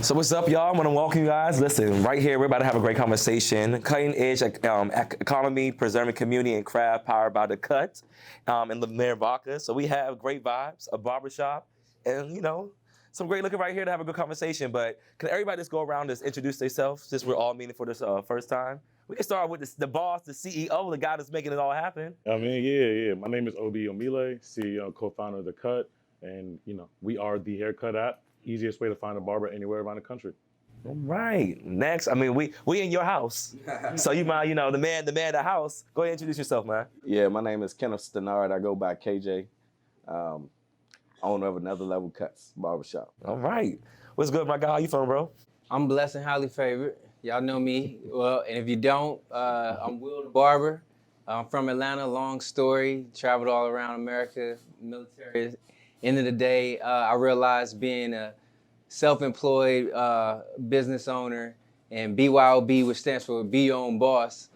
So what's up, y'all? I want to welcome you guys. Listen, right here, we're about to have a great conversation. Cutting edge economy, preserving community and craft, powered by theCut and Lumiere Vodka. So we have great vibes, a barbershop, and some great looking right here to have a good conversation. But can everybody just go around and introduce themselves, since we're all meeting for this first time? We can start with the boss, the CEO, the guy that's making it all happen. Yeah. My name is Obi Omile, CEO and co-founder of theCut, and we are the haircut app. Easiest way to find a barber anywhere around the country. All right. Next, we in your house, so you mind, the man of the house. Go ahead and introduce yourself, man. Yeah, my name is Kenneth Stenard. I go by KJ. Owner of Another Level Cuts Barbershop. All right. What's good, my guy? How you feeling, bro? I'm blessed and highly favored. Y'all know me. Well, and if you don't, I'm Will the Barber. I'm from Atlanta, long story. Traveled all around America, military. End of the day, I realized being a self-employed business owner and BYOB, which stands for Be Your Own Boss,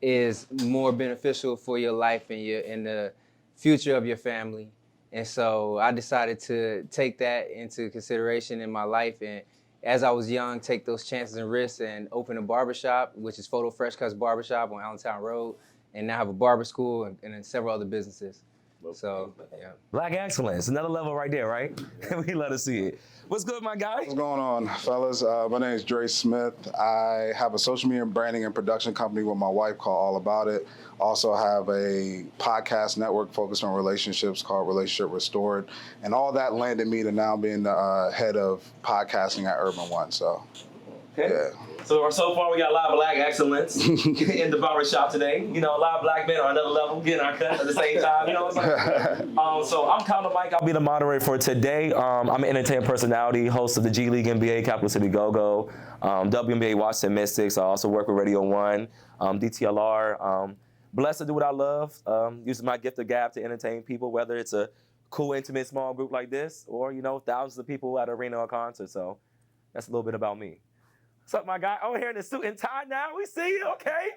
is more beneficial for your life and the future of your family. And so I decided to take that into consideration in my life. And as I was young, take those chances and risks and open a barbershop, which is Photo Fresh Cuts Barbershop on Allentown Road, and now have a barber school and then several other businesses. So, yeah. Black excellence, another level right there, right? We love to see it. What's good, my guy? What's going on, fellas? My name is Dre Smith. I have a social media branding and production company with my wife called All About It. Also have a podcast network focused on relationships called Relationship Restored. And all that landed me to now being the head of podcasting at Urban One. So, okay. Yeah. So far we got a lot of black excellence in the barbershop today. A lot of black men on another level getting our cut at the same time. What I'm saying? So I'm Connor Mike. I'll be the moderator for today. I'm an entertainment personality, host of the G League NBA, Capital City Go-Go, WNBA Washington Mystics. I also work with Radio 1, DTLR. Blessed to do what I love, using my gift of gab to entertain people, whether it's a cool, intimate, small group like this or, thousands of people at an arena or concert. So that's a little bit about me. What's up, my guy? Over here in the suit and tie now. We see you, okay?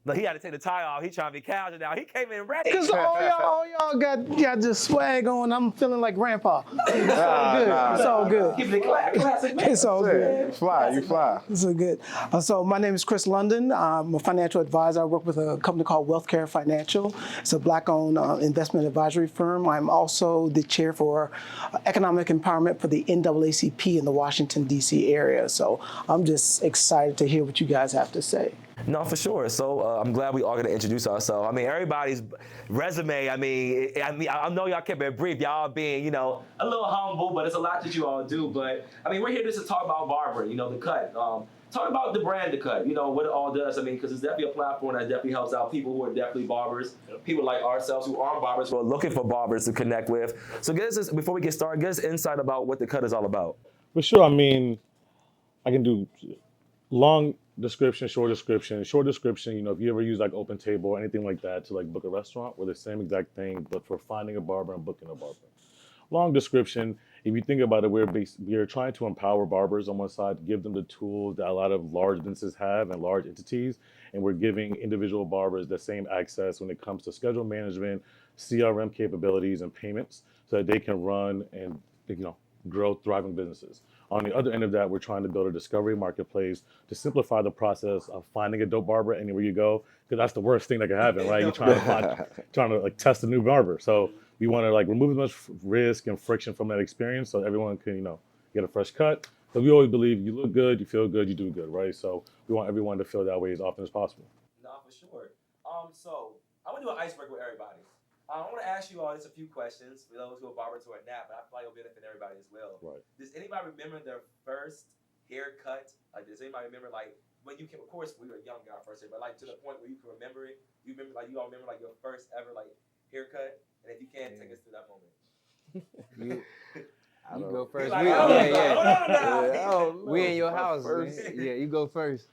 Look, he had to take the tie off. He trying to be casual now. He came in ready. Because all y'all got just swag on. I'm feeling like grandpa. It's all good. It's all good. Keep it classic, man. It's all good. You fly. It's all good. So my name is Chris London. I'm a financial advisor. I work with a company called Wealthcare Financial. It's a black-owned investment advisory firm. I'm also the chair for economic empowerment for the NAACP in the Washington, D.C. area. So I'm just excited to hear what you guys have to say. No, for sure. So I'm glad we all going to introduce ourselves. Everybody's resume, I know y'all kept it brief. Y'all being, a little humble, but it's a lot that you all do. But, we're here just to talk about barbering, theCut. Talk about the brand theCut, what it all does. Because it's definitely a platform that definitely helps out people who are definitely barbers, people like ourselves who aren't barbers, who are looking for barbers to connect with. So before we get started, give us insight about what theCut is all about. For sure, I can do long description, short description. Short description, if you ever use like Open Table or anything like that to like book a restaurant, we're the same exact thing, but for finding a barber and booking a barber. Long description, if you think about it, we're trying to empower barbers on one side, give them the tools that a lot of large businesses have and large entities, and we're giving individual barbers the same access when it comes to schedule management, CRM capabilities, and payments, so that they can run and grow thriving businesses. On the other end of that, we're trying to build a discovery marketplace to simplify the process of finding a dope barber anywhere you go, because that's the worst thing that can happen, right? You're trying to test a new barber. So we want to remove as much risk and friction from that experience, so everyone can get a fresh cut. So we always believe you look good, you feel good, you do good, right? So we want everyone to feel that way as often as possible. No, for sure. So I'm gonna do an icebreaker with everybody. I want to ask you all just a few questions for those who are barbers who are not, but I feel like it'll benefit everybody as well. Right. Does anybody remember their first haircut? Does anybody remember when you came? Of course, we were young guy first, but to the point where you can remember it. You remember you all remember your first ever haircut, and if you can, take us through that moment. You go first. Yeah. We in your house, man. Yeah, you go first.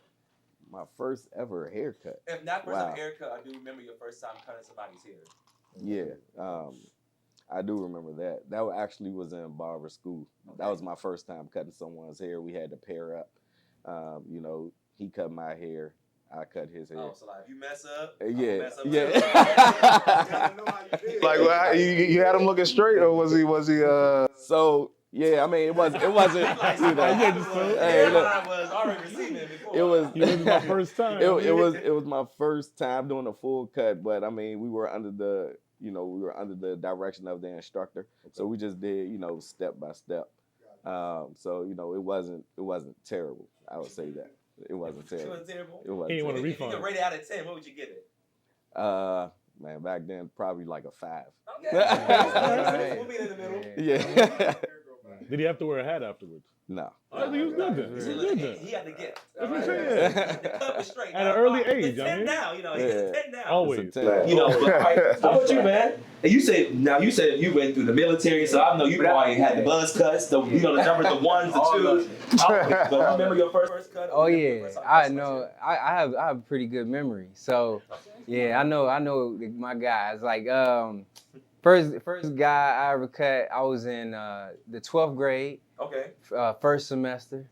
My first ever haircut. If not first ever haircut, I do remember your first time cutting somebody's hair. Yeah, I do remember that. That actually was in barber school. Okay. That was my first time cutting someone's hair. We had to pair up. He cut my hair. I cut his hair. Oh, so if you mess up, yeah, mess up yeah. You had him looking straight, or was he? So Yeah, I mean, it wasn't. You know, Hey, look, I was already receiving before. it was. It was my first time. It was my first time doing a full cut, but I mean, we were under the direction of the instructor, so we just did, step by step. So it wasn't terrible. I would say that it wasn't terrible. It was terrible. It wasn't. He didn't want a If you refund. could rate it out of 10, what would you give it? Man, back then probably like a 5. Okay. We'll be in the middle. Yeah. Did he have to wear a hat afterwards? No. I think he was good then. He was good then. He had to get. That's what I'm saying. The cut was straight. At an early age, He's I 10 mean. now, he's Yeah. 10 now. Always. It's a 10. But all right, how about you, man? And you said you went through the military, so I know you probably had the buzz cuts, the jumpers, the ones, the twos. But remember your first cut? Oh yeah, I know. I have a pretty good memory. So yeah, I know my guys. Like first guy I ever cut, I was in the 12th grade, Okay. first semester,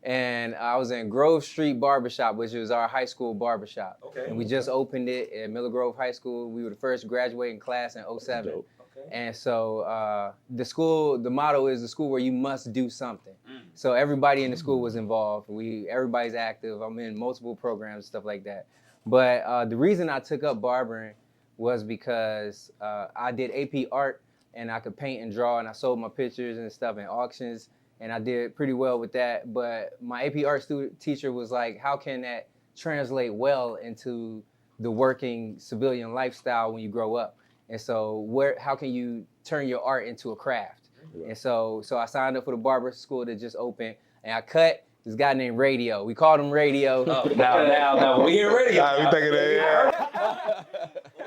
and I was in Grove Street Barbershop, which was our high school barbershop. Okay. And we just opened it at Miller Grove High School. We were the first graduating class in 07. Dope. Okay. And so the motto is the school where you must do something. So everybody in the school was involved. Everybody's active. I'm in multiple programs, stuff like that. But the reason I took up barbering was because I did AP art and I could paint and draw, and I sold my pictures and stuff in auctions, and I did pretty well with that. But my AP art teacher was like, how can that translate well into the working civilian lifestyle when you grow up? And so how can you turn your art into a craft? And so I signed up for the barber school that just opened, and I cut this guy named Radio. We called him Radio. Oh, now, we hear radio. We thinking that,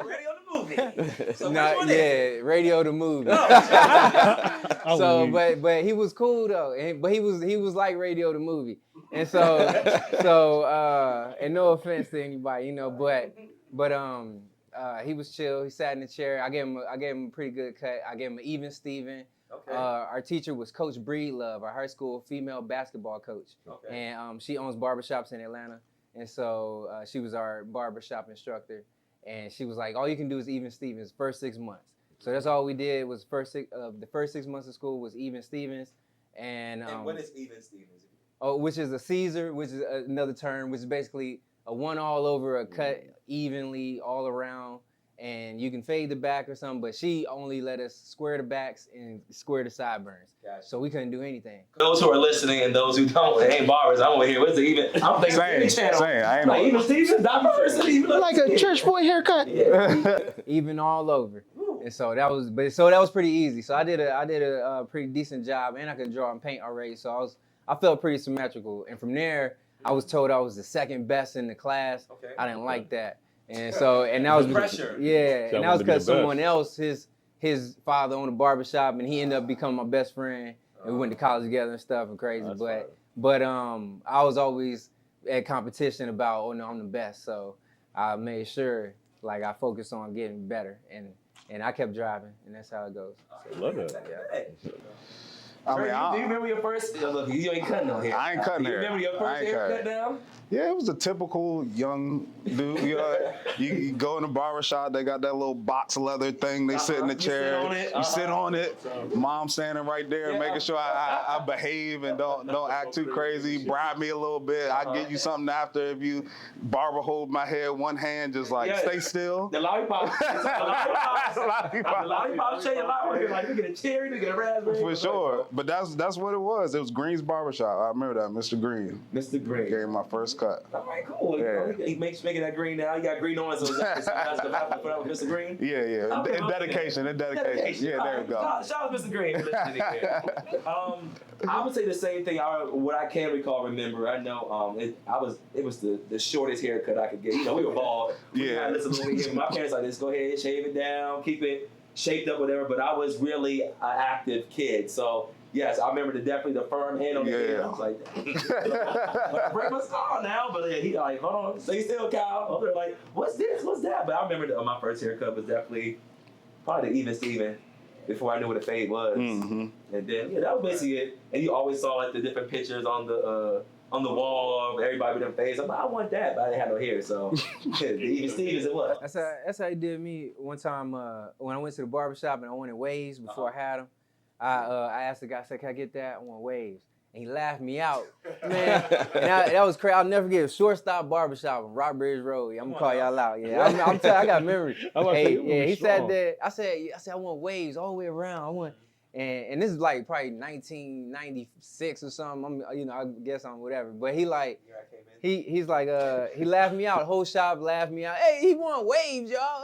Radio the movie. So No, which one is it? yeah, Radio the movie. I So, believe. but he was cool though, but he was like Radio the movie, and so and no offense to anybody, but he was chill. He sat in the chair. I gave him a pretty good cut. I gave him an even Steven. Okay. Our teacher was Coach Breedlove, our high school female basketball coach, Okay. and she owns barbershops in Atlanta, and so she was our barbershop instructor, and she was like, all you can do is even Stevens first 6 months. So that's all we did was the first 6 months of school was even Stevens, and what is even Stevens? which is a Caesar, which is another term, which is basically a one all over, a cut evenly all around, and you can fade the back or something, but she only let us square the backs and square the sideburns. Gotcha. So we couldn't do anything. Those who are listening and those who don't, ain't barbers. I'm over here. What's the even? I'm thinking Same, any channel. same. I ain't Like know. even Stevens, diverse, and even Like a church boy haircut. Even all over. And so that was pretty easy. So I did a pretty decent job, and I could draw and paint already. So I felt pretty symmetrical. And from there, I was told I was the second best in the class. Okay. I didn't like that. And that was Pressure. Yeah, So and I that was wanted to be because the best. someone else, his father owned a barbershop, and he ended up becoming my best friend. And we went to college together and stuff and crazy. That's But I was always at competition about, oh no, I'm the best. So I made sure I focused on getting better, and I kept driving, and that's how it goes. I love it. I mean, do you remember your first? Look, you ain't cutting no hair. I ain't cutting Do you hair. remember your I first ain't haircut cutting. now? Yeah, it was a typical young dude. You go in the barbershop, they got that little box leather thing. They sit in the You chair. sit on it. You sit on it. Mom standing right there, Yeah. making sure I behave and don't act too crazy. Bribe me a little bit. I'll get you something after if you barber hold my hair one hand, just stay still. The lollipop. The Lollipop. lollipop change a lot. Like you get a cherry, you get a raspberry. For sure. But that's what it was. It was Green's Barbershop. I remember that, Mr. Green. Mr. Green. Gave me my first cut. All right, cool. Yeah. He makes making that green now. He got green on, so that's the Mr. Green. Yeah. Okay, In dedication. Yeah, there you go. Shout out to Mr. Green for listening here. I would say the same thing. What I can remember. I know it was the shortest haircut I could get. We were bald. Yeah. My parents like, just go ahead, shave it down, keep it shaped up, whatever. But I was really an active kid, so. Yes, I remember definitely the firm hand on the head. I was like, I break my skull now, but he like, hold on, stay still, Kyle. They're like, what's this? What's that? But I remember my first haircut was definitely probably the even Steven before I knew what a fade was. Mm-hmm. And then that was basically it. And you always saw the different pictures on the wall of everybody with them fades. I'm like, I want that, but I didn't have no hair, so the even Stevens it was. That's how he did me one time when I went to the barbershop and I wanted waves before I had them. I asked the guy, I said, "Can I get that? I want waves." And he laughed me out, man. And that was crazy. I'll never forget it. Shortstop Barbershop on Rockbridge Road. Yeah, I'm gonna call y'all out. Yeah, I'm telling you, I got memory. Hey, yeah, he said that. I said, I want waves all the way around. I want, and this is like probably 1996 or something. I guess I'm whatever. But he's like, he laughed me out. The whole shop laughed me out. Hey, he want waves, y'all.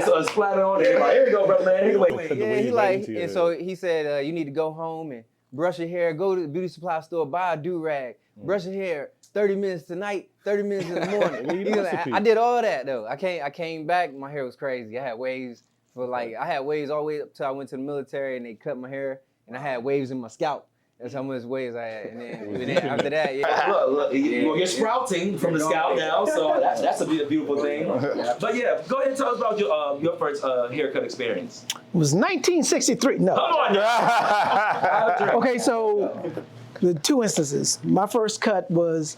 So it's flat on it. Like, here you go, brother, man. Here you go. Yeah, he like, and so he said, you need to go home and brush your hair, go to the beauty supply store, buy a do-rag, brush your hair, 30 minutes tonight, 30 minutes in the morning. I did all that though. I came back, my hair was crazy. I had waves I had waves all the way up till I went to the military and they cut my hair and I had waves in my scalp. That's how much waves I had. And then after that, yeah. Look, you're sprouting from the scalp now, so that's a beautiful thing. But yeah, go ahead and tell us about your first haircut experience. It was 1963. No. Come on. Okay, so the two instances. My first cut was,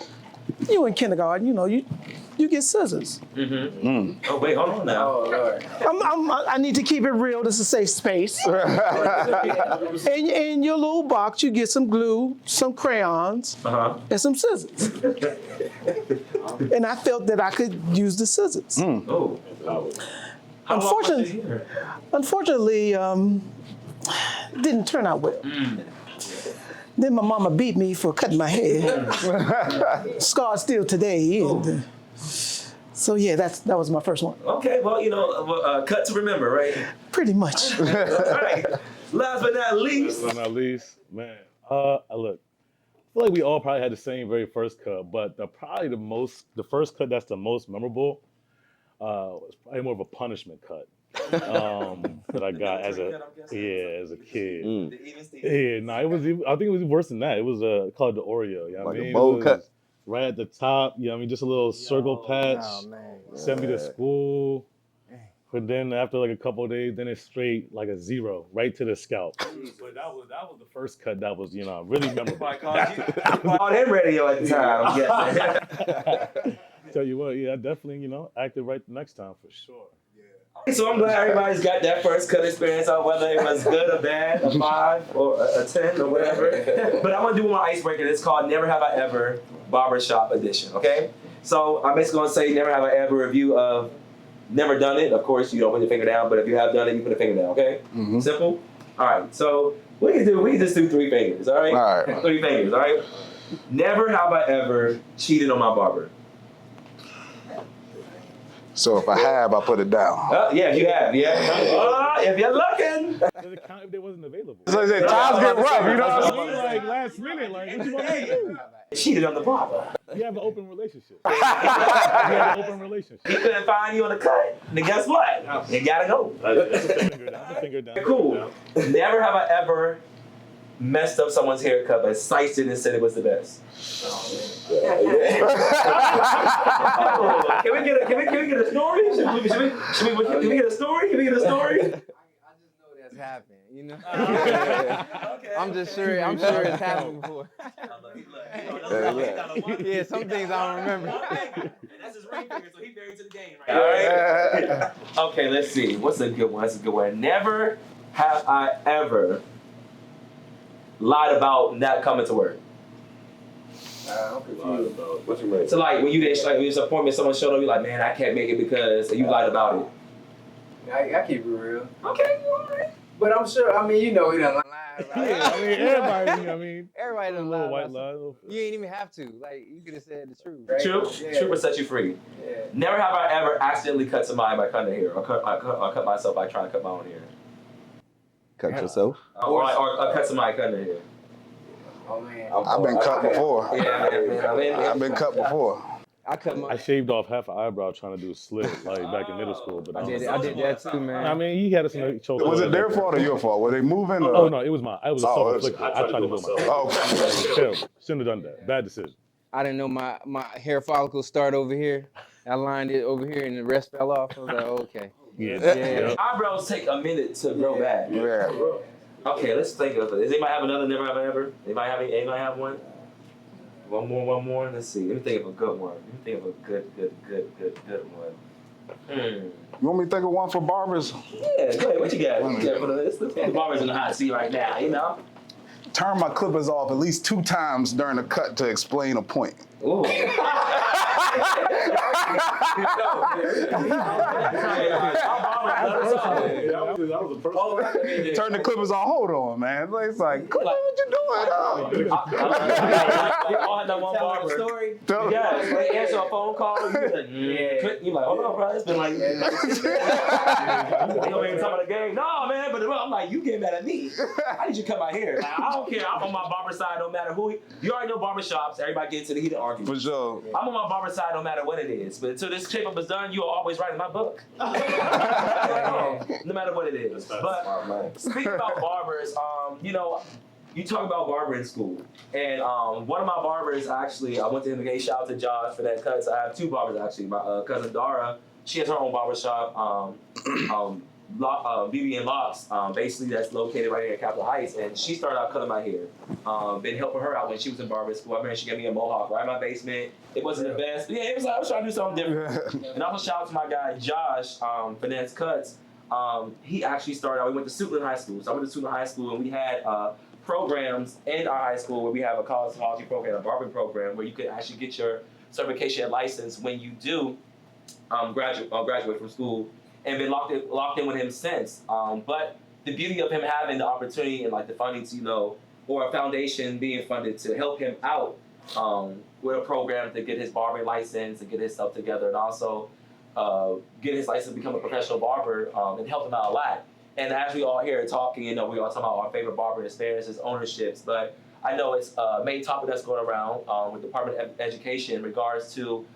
in kindergarten, you get scissors. Oh, wait, hold on now. Oh, Lord. I need to keep it real. This is a safe space. In your little box, you get some glue, some crayons, and some scissors. And I felt that I could use the scissors. Oh. Unfortunately, didn't turn out well. Then my mama beat me for cutting my hair. Scarred still today. And, so yeah, that was my first one. Okay, well, cut to remember, right? Pretty much. All right. Last but not least. Man. Look, I feel like we all probably had the same very first cut, but the first cut that's the most memorable was probably more of a punishment cut. That I got as a kid. Yeah, no, I think it was worse than that. It was called the Oreo. You know what I mean? A bowl cut. Right at the top, just a little circle patch. Oh, man. Sent me to school. But then after like a couple of days, then it's straight like a zero, right to the scalp. But that was the first cut that was, really memorable. I called him radio at the time, I'm guessing. Tell you what, yeah, I definitely, acted right the next time for sure. So I'm glad everybody's got that first cut experience, whether it was good or bad, a 5 or a 10 or whatever. But I'm gonna do my icebreaker. It's called Never Have I Ever Barbershop Edition, okay? So I'm basically gonna say never have I ever review of never done it. Of course, you don't put your finger down, but if you have done it, you put a finger down, okay? Simple? All right, so we can just do 3 fingers, all right? All right. 3 fingers, all right? Never have I ever cheated on my barber. So if I have, I put it down. Yeah, if you have, yeah. If you're looking. Does it count if they wasn't available? So times get rough, you know what I mean? Like last minute, like what you want me to do? Cheated on the barber. You have an open relationship. You have an open relationship. He couldn't find you on the cut. Then guess what? You gotta go. That's a finger down. Cool. Never have I ever messed up someone's haircut, but sliced it and said it was the best. Can we get a story? Can we get a story? Can we get a story? I just know that's happened, I'm sure it's happened before. Yeah, some things I don't remember. That's his ring finger, so he buried to the game, right? All right. Okay, let's see. What's a good one? Never have I ever lied about not coming to work. I'm confused. What you mean? So like when you didn't, like when you was an appointment, someone showed up, you like, man, I can't make it because you lied about it. I keep it real. Okay, you alright. But I'm sure, we done lied. Yeah, everybody Everybody done a little lied. white lie. You ain't even have to. Like, you could have said the truth, right? True will set you free. Yeah. Never have I ever accidentally cut somebody by cutting their hair, or cut myself by trying to cut my own hair. Cut yourself. Or cut somebody cutting their hair. Oh man. I've been cut before. Yeah, I've been cut before. I shaved off half an eyebrow trying to do a slit like back in middle school. But I did that too, man. I mean, you had some choke. Was it their fault or your fault? Were they moving? Oh no, it was mine. I was self-inflicted. I tried to do it myself. Oh, Terrible. Shouldn't have done that. Bad decision. I didn't know my hair follicles start over here. I lined it over here and the rest fell off. I was like, okay. Yeah. Eyebrows take a minute to grow back. yeah. Okay, let's think of it. Does anybody have another never have I ever? Anybody have one? One more. Let's see. Let me think of a good one. Let me think of a good one. You want me to think of one for barbers? Yeah, go ahead. What you got? What you got for the barbers in the hot seat right now, you know? Turn my clippers off at least 2 times during the cut to explain a point. Ooh. Turn the clippers on. Hold on, man. It's like, what you doing? All had that one barber. Story. Yeah, so they answer a phone call. You like, hold on, bro. It's been like, you don't even talk about the game. No, man. But I'm like, you get mad at me. I need you to cut my hair. Like, I don't care. I'm on my barber side no matter who. You already know barbershops. Everybody gets to the heated argument. For sure. I'm on my barber side no matter what it is. But until this shape up is done, you are always writing my book. No matter what it is. But speaking about barbers, you know, you talk about barbering school. And one of my barbers, actually, I went to him again. Shout out to Josh for that cut. So I have 2 barbers, actually. My cousin Dara, she has her own barbershop, BB and Locks, basically that's located right here at Capitol Heights. And she started out cutting my hair. Been helping her out when she was in barber school. I remember she gave me a mohawk right in my basement. It wasn't the best, but yeah, it was like I was trying to do something different. And also shout out to my guy Josh, Finance Cuts. He actually started out, we went to Suitland High School. So I went to Suitland High School and we had programs in our high school where we have a cosmetology program, a barbering program, where you could actually get your certification and license when you do graduate from school, and been locked in with him since. But the beauty of him having the opportunity and like the funding to, you know, or a foundation being funded to help him out with a program to get his barbering license and get his stuff together, and also get his license to become a professional barber, and help him out a lot. And as we all here talking, you know, we all talking about our favorite barbering experiences, ownerships, but I know it's a main topic that's going around with the Department of Education in regards to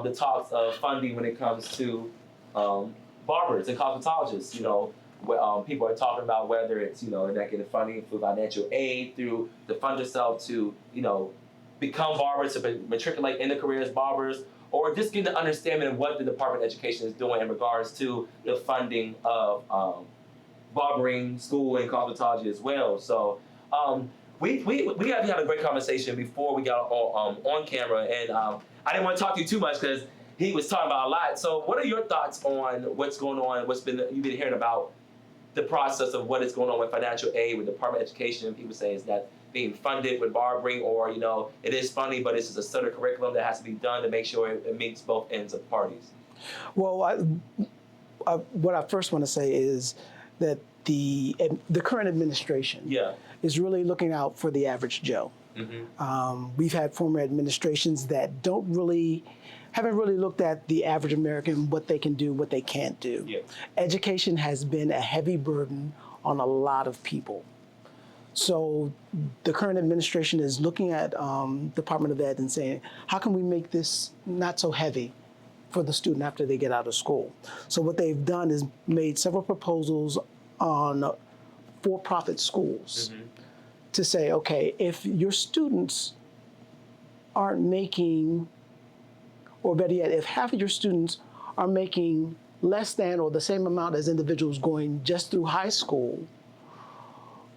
the talks of funding when it comes to barbers and cosmetologists. You know, people are talking about whether it's, you know, they're not getting funding through financial aid, through the fund yourself to, you know, become barbers, to matriculate in the career as barbers, or just getting an understanding of what the Department of Education is doing in regards to the funding of barbering school and cosmetology as well. So we had a great conversation before we got on camera, and I didn't want to talk to you too much because he was talking about a lot. So what are your thoughts on what's going on, you've been hearing about the process of what is going on with financial aid with the Department of Education? People say is that being funded with barbering, or, you know, it is funding, but it's just a certain curriculum that has to be done to make sure it meets both ends of parties. Well, what I first want to say is that the current administration is really looking out for the average Joe. We've had former administrations that haven't really looked at the average American, what they can do, what they can't do. Education has been a heavy burden on a lot of people. So the current administration is looking at Department of Ed and saying, how can we make this not so heavy for the student after they get out of school? So what they've done is made several proposals on for-profit schools to say, okay, if your students aren't making, or better yet, if half of your students are making less than or the same amount as individuals going just through high school,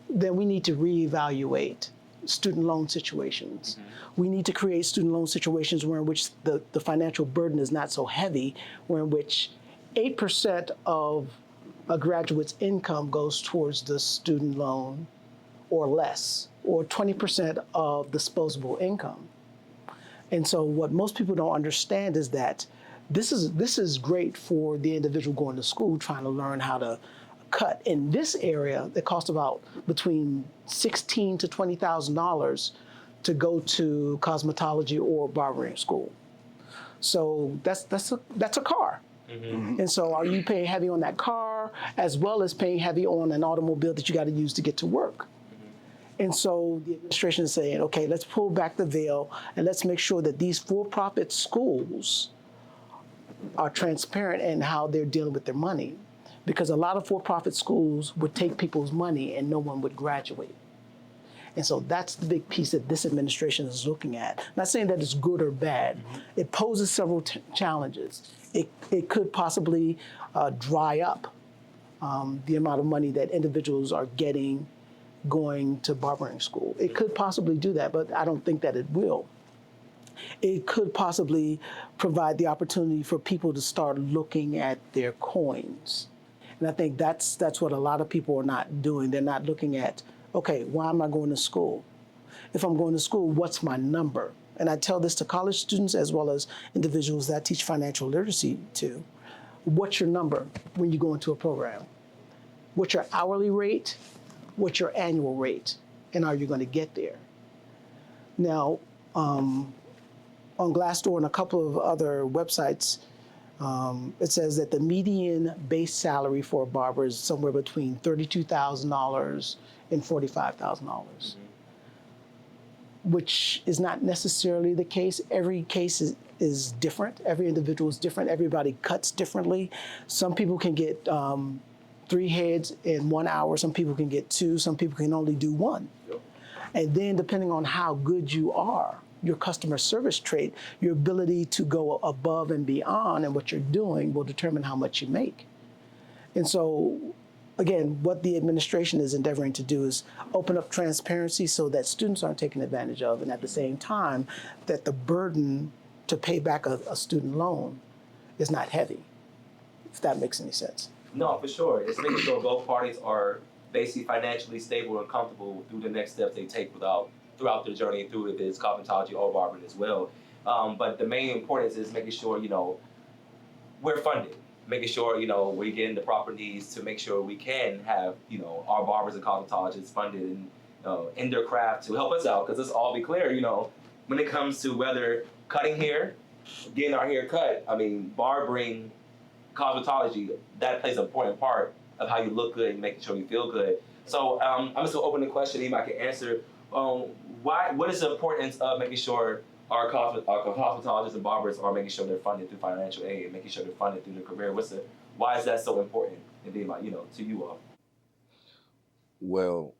then we need to reevaluate student loan situations. We need to create student loan situations where in which the financial burden is not so heavy, where in which 8% of a graduate's income goes towards the student loan or less, or 20% of disposable income. And so what most people don't understand is that this is great for the individual going to school trying to learn how to cut. In this area, it costs about between $16,000 to $20,000 to go to cosmetology or barbering school. So that's a car. And so are you paying heavy on that car as well as paying heavy on an automobile that you got to use to get to work? And so the administration is saying, okay, let's pull back the veil and let's make sure that these for-profit schools are transparent in how they're dealing with their money. Because a lot of for-profit schools would take people's money and no one would graduate. And so that's the big piece that this administration is looking at. Not saying that it's good or bad. It poses several challenges. It could possibly dry up the amount of money that individuals are getting going to barbering school. It could possibly do that, but I don't think that it will. it could possibly provide the opportunity for people to start looking at their coins. And I think that's what a lot of people are not doing. They're not looking at, okay, why am I going to school? If I'm going to school, what's my number? And I tell this to college students as well as individuals that I teach financial literacy to. What's your number when you go into a program? What's your hourly rate? What's your annual rate? And are you going to get there? Now, on Glassdoor and a couple of other websites, it says that the median base salary for a barber is somewhere between $32,000 and $45,000, which is not necessarily the case. Every case is different. Every individual is different. Everybody cuts differently. Some people can get 3 heads in 1 hour. Some people can get 2. Some people can only do 1. And then depending on how good you are, your customer service trait, your ability to go above and beyond and what you're doing will determine how much you make. And so, again, what the administration is endeavoring to do is open up transparency so that students aren't taken advantage of, and at the same time, that the burden to pay back a student loan is not heavy, if that makes any sense. No, for sure. It's making sure both parties are basically financially stable and comfortable through the next steps they take throughout their journey through if it's cosmetology or barbering as well. But the main importance is making sure, we're funded, making sure, we're getting the proper needs to make sure we can have, our barbers and cosmetologists funded and in their craft to help us out. Because let's all be clear, when it comes to whether cutting hair, getting our hair cut, barbering, cosmetology, that plays an important part of how you look good and making sure you feel good. So I'm just gonna open the question, anybody can answer. What is the importance of making sure our cosmetologists and barbers are making sure they're funded through financial aid, making sure they're funded through their career? Why is that so important? And being like, to you all. Well,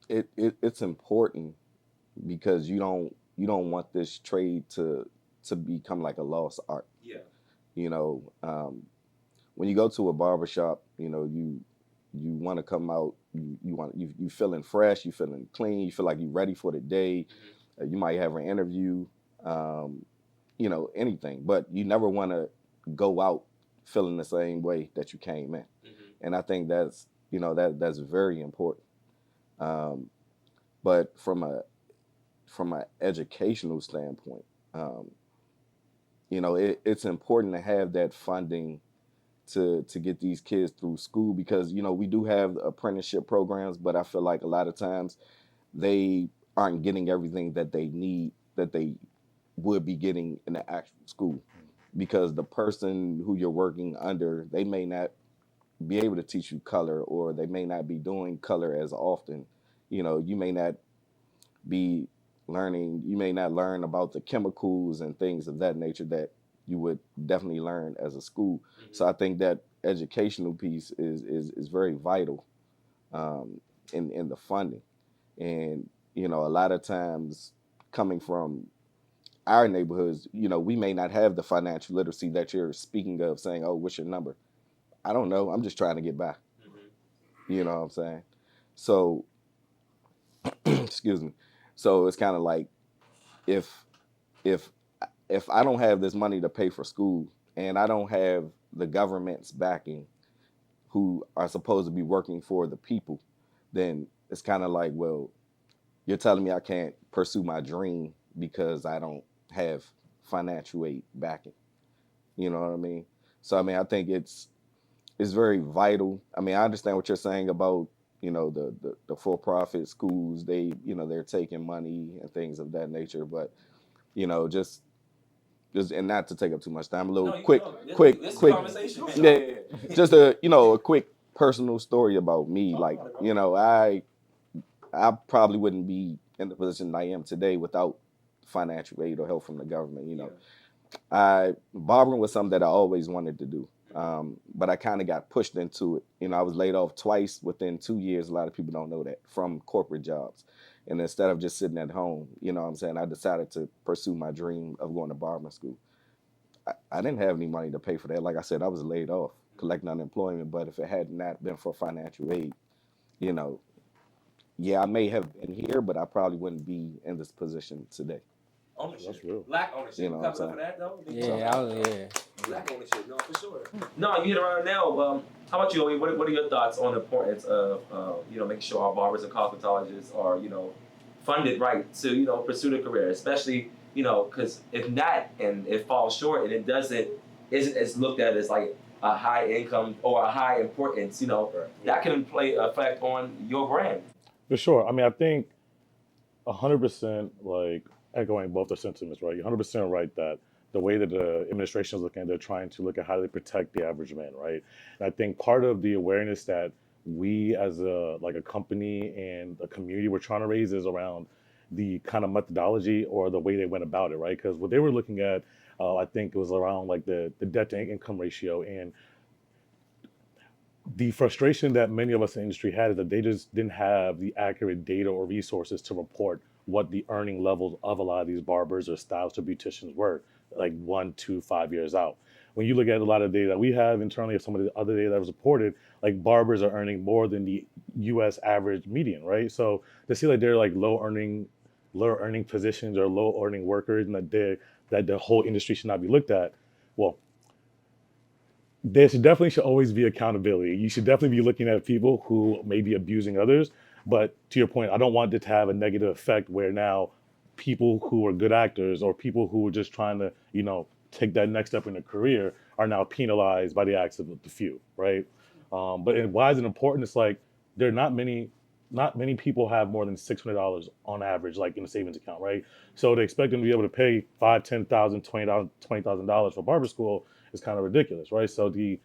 it's important because you don't want this trade to become like a lost art. Yeah. When you go to a barbershop, you want to come out, you feeling fresh, you feeling clean, you feel like you're ready for the day. You might have an interview, anything, but you never want to go out feeling the same way that you came in. And I think that's very important. But from an educational standpoint, it's important to have that funding to get these kids through school because, we do have apprenticeship programs, but I feel like a lot of times they aren't getting everything that they need, that they would be getting in the actual school because the person who you're working under, they may not be able to teach you color or they may not be doing color as often. You may not learn about the chemicals and things of that nature that you would definitely learn as a school. So I think that educational piece is very vital in the funding. And, a lot of times coming from our neighborhoods, we may not have the financial literacy that you're speaking of saying, oh, what's your number? I don't know. I'm just trying to get by. You know what I'm saying? So, excuse me. So it's kind of like if I don't have this money to pay for school and I don't have the government's backing who are supposed to be working for the people, then it's kind of like, well, you're telling me I can't pursue my dream because I don't have financial aid backing. You know what I mean? So, I think it's very vital. I understand what you're saying about, the for-profit schools, they're taking money and things of that nature, but, just and not to take up too much time, a little quick, yeah, just a quick personal story about me. Like, I probably wouldn't be in the position I am today without financial aid or help from the government. Barbering was something that I always wanted to do. But I kind of got pushed into it. I was laid off twice within 2 years. A lot of people don't know that, from corporate jobs. And instead of just sitting at home, I decided to pursue my dream of going to barbering school. I didn't have any money to pay for that. Like I said, I was laid off, collecting unemployment. But if it had not been for financial aid, I may have been here, but I probably wouldn't be in this position today. ownership. That's real. Black ownership. You know what I'm Coming up for that though? Yeah. Black ownership, no, for sure. No, you hit it right now. How about you, Obi? What are your thoughts on the importance of, making sure our barbers and cosmetologists are, funded right to, pursue their career, especially, because if not, and it falls short and it isn't as looked at as like a high income or a high importance, that can play effect on your brand. For sure. I mean, I think 100% like echoing both the sentiments, right? You're 100% right that the way that the administration is looking at, they're trying to look at how they protect the average man, right? And I think part of the awareness that we as a company and a community we're trying to raise is around the kind of methodology or the way they went about it, right? Because what they were looking at, I think it was around like the debt to income ratio, and the frustration that many of us in the industry had is that they just didn't have the accurate data or resources to report what the earning levels of a lot of these barbers or stylist or beauticians were, like 1, 2, 5 years out. When you look at a lot of data that we have internally or some of the other data that was reported, like barbers are earning more than the US average median, right? So to see like they're like low earning positions or low earning workers and that the whole industry should not be looked at, well, there should always be accountability. You should definitely be looking at people who may be abusing others. But to your point, I don't want it to have a negative effect where now people who are good actors or people who are just trying to, take that next step in their career are now penalized by the acts of the few, right? But why is it important? It's like there are not many people have more than $600 on average, like in a savings account, right? So to expect them to be able to pay $5,000, $10,000, $20,000 for barber school is kind of ridiculous, right? So the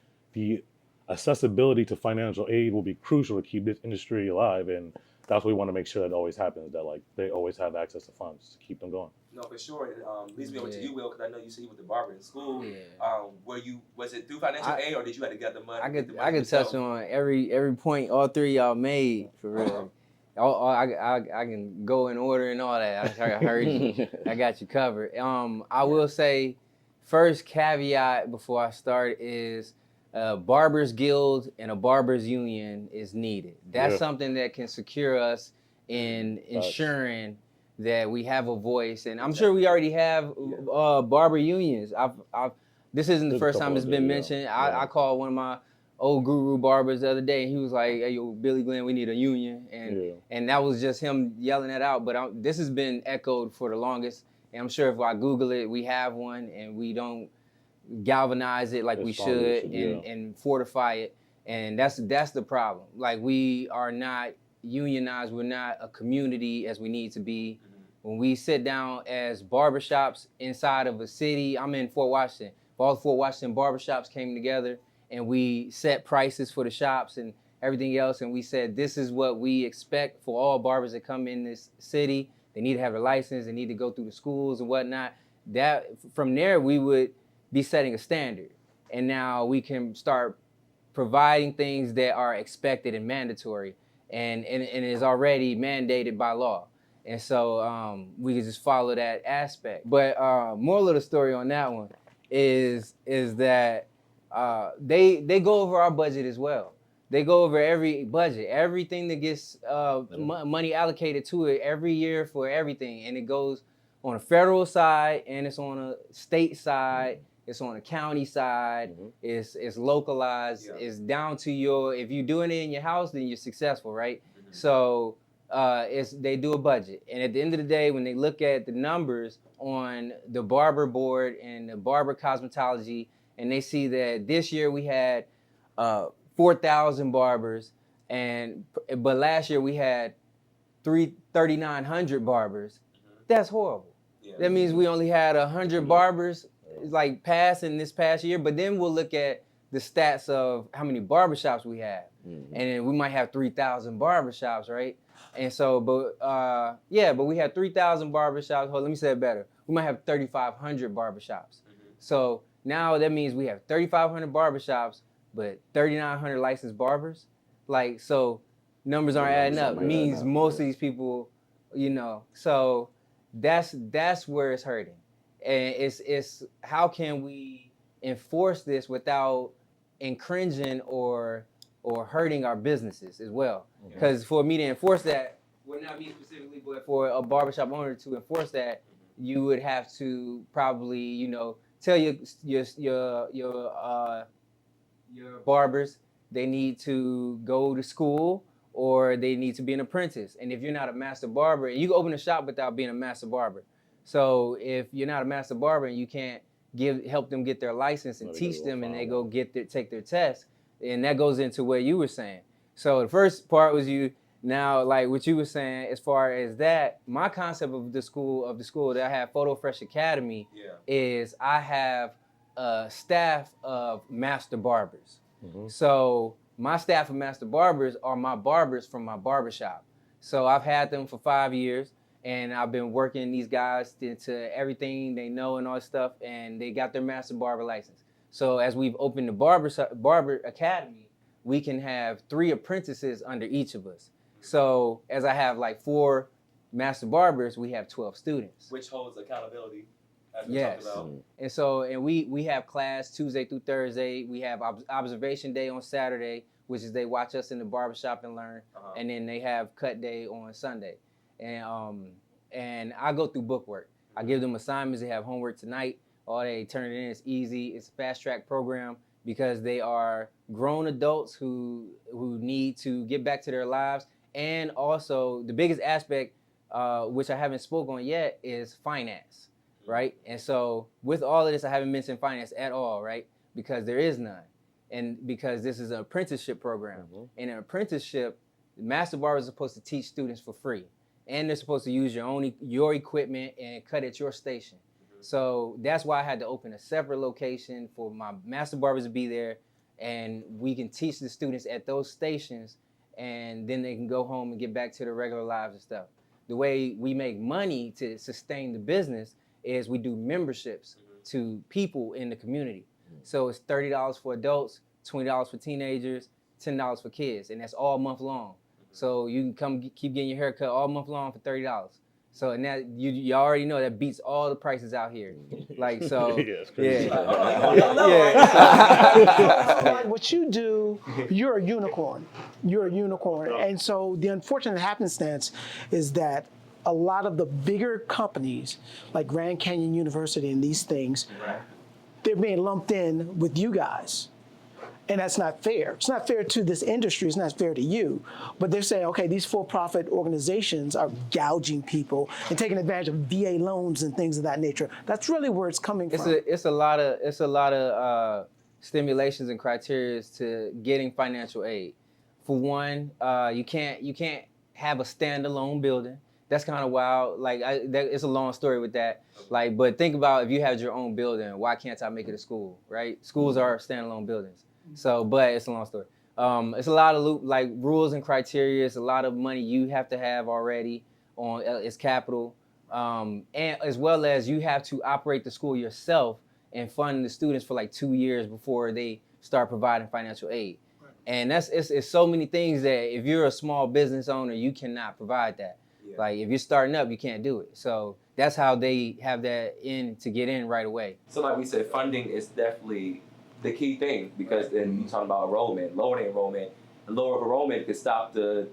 accessibility to financial aid will be crucial to keep this industry alive, and that's what we want to make sure that always happens. That like they always have access to funds to keep them going. No, for sure. It leads me over to you, Will, because I know you said you went to barber in school. Yeah. Was it through financial aid, or did you have to get the money? I could touch on every point all three y'all made for real. I can go in order and all that. I heard you. I got you covered. I will say, first caveat before I start is a Barbers Guild and a Barbers Union is needed. That's something that can secure us in ensuring that we have a voice. And I'm sure we already have barber unions. This isn't the first time it's been mentioned. I called one of my old guru barbers the other day, and he was like, "Hey, yo, Billy Glenn, we need a union." And that was just him yelling that out. But this has been echoed for the longest. And I'm sure if I Google it, we have one, and we don't galvanize it like we should and fortify it. And that's the problem. Like, we are not unionized. We're not a community as we need to be. When we sit down as barbershops inside of a city, I'm in Fort Washington. All the Fort Washington barbershops came together, and we set prices for the shops and everything else. And we said, this is what we expect for all barbers that come in this city. They need to have a license. They need to go through the schools and whatnot. That from there, we would be setting a standard. And now we can start providing things that are expected and mandatory and is already mandated by law. And so we can just follow that aspect. But moral of the story on that one is that they go over our budget as well. They go over every budget, everything that gets money allocated to it every year for everything. And it goes on a federal side, and it's on a state side, it's on a county side, it's localized, it's down to if you're doing it in your house, then you're successful, right? So they do a budget. And at the end of the day, when they look at the numbers on the barber board and the barber cosmetology, and they see that this year we had 4,000 barbers, but last year we had 3,900 barbers. That's horrible. That means we only had 100 barbers like pass in this past year. But then we'll look at the stats of how many barbershops we have, and then we might have 3,000 barbershops, right? And so, but we have 3,000 barbershops. Hold, let me say it better. We might have 3,500 barbershops. So now that means we have 3,500 barbershops, but 3,900 licensed barbers. Like, so numbers aren't adding up. It means most of these people, so that's where it's hurting. And it's how can we enforce this without infringing or hurting our businesses as well? Because for me to enforce that, well, not me specifically, but for a barbershop owner to enforce that, you would have to probably, you know, tell your barbers they need to go to school or they need to be an apprentice. And if you're not a master barber, you can open a shop without being a master barber. So if you're not a master barber and you can't help them get their license and teach them and they go take their test, and that goes into what you were saying. So the first part was now like what you were saying as far as that, my concept of the school that I have, Photo Fresh Academy, is I have a staff of master barbers. So my staff of master barbers are my barbers from my barbershop. So I've had them for 5 years, and I've been working these guys into everything they know and all that stuff, and they got their master barber license. So as we've opened the barber academy, we can have 3 apprentices under each of us. So as I have like 4 master barbers, we have 12 students. Which holds accountability. As we Yes. talked about. And so, and we have class Tuesday through Thursday. We have observation day on Saturday, which is they watch us in the barbershop and learn. And then they have cut day on Sunday. And I go through bookwork. I give them assignments. They have homework tonight. All they turn it in. It's easy. It's a fast track program because they are grown adults who need to get back to their lives. And also the biggest aspect, which I haven't spoken on yet, is finance. Right? And so with all of this, I haven't mentioned finance at all, right? Because there is none. And because this is an apprenticeship program. In an apprenticeship, the master barbers are supposed to teach students for free. And they're supposed to use your equipment and cut at your station. So that's why I had to open a separate location for my master barbers to be there, and we can teach the students at those stations, and then they can go home and get back to their regular lives and stuff. The way we make money to sustain the business is we do memberships to people in the community. So it's $30 for adults, $20 for teenagers, $10 for kids, and that's all month long. So you can come keep getting your hair cut all month long for $30. So and that you already know that beats all the prices out here. Like so, Like what you do, you're a unicorn. You're a unicorn, and so the unfortunate happenstance is that a lot of the bigger companies, like Grand Canyon University and these things, they're being lumped in with you guys. And that's not fair. It's not fair to this industry. It's not fair to you. But they're saying, okay, these for-profit organizations are gouging people and taking advantage of VA loans and things of that nature. That's really where it's coming from. It's a lot of stimulations and criteria to getting financial aid. For one, you can't have a standalone building. That's kind of wild. Like, it's a long story with that. Like, but think about if you had your own building, why can't I make it a school, right? Schools are standalone buildings. So, but it's a long story. It's a lot of rules and criteria. It's a lot of money you have to have already on its capital, and as well as you have to operate the school yourself and fund the students for like 2 years before they start providing financial aid. Right. And it's so many things that if you're a small business owner, you cannot provide that. Yeah. Like if you're starting up, you can't do it. So that's how they have that in to get in right away. So like we said, funding is definitely the key thing, because then you talk about enrollment, lower enrollment. The lower enrollment could stop the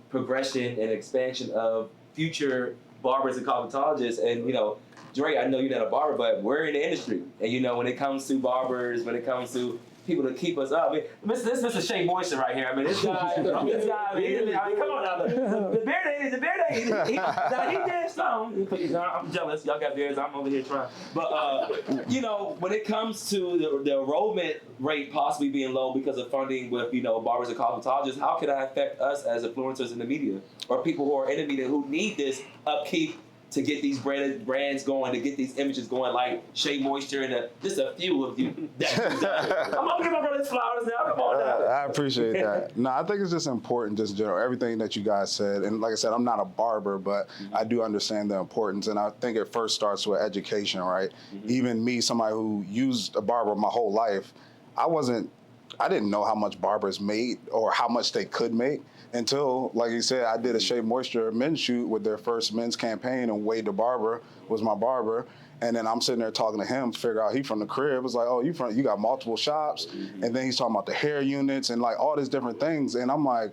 progression and expansion of future barbers and cosmetologists. And Dre, I know you're not a barber, but we're in the industry. And when it comes to barbers, when it comes to people to keep us up, this is Mr. Shea Moisture right here. This guy, come on now, the beard, he did something. I'm jealous. Y'all got beards. I'm over here trying. But when it comes to the enrollment rate possibly being low because of funding with barbers and cosmetologists, how can that affect us as influencers in the media or people who are in the media who need this upkeep to get these brands going, to get these images going, like Shea Moisture and just a few of you. I'm up here, my brother's flowers now. Come on now. I appreciate that. No, I think it's just important, just in general, everything that you guys said. And like I said, I'm not a barber, but I do understand the importance. And I think it first starts with education, right? Even me, somebody who used a barber my whole life, I didn't know how much barbers made or how much they could make until, like you said, I did a Shea Moisture men's shoot with their first men's campaign, and Wade the barber was my barber. And then I'm sitting there talking to him, figure out he from the crib. It was like, oh, you got multiple shops. And then he's talking about the hair units and like all these different things. And I'm like,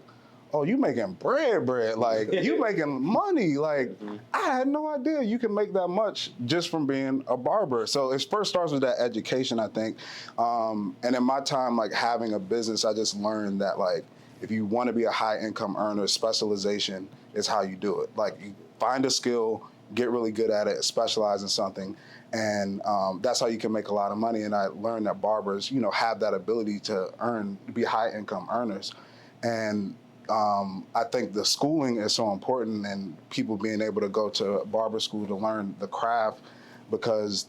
oh, you making bread, like you making money. Like I had no idea you can make that much just from being a barber. So it first starts with that education, I think. And in my time, like having a business, I just learned that like, if you want to be a high income earner, specialization is how you do it. Like you find a skill, get really good at it, specialize in something, and that's how you can make a lot of money. And I learned that barbers, have that ability to be high income earners. And I think the schooling is so important, and people being able to go to barber school to learn the craft, because,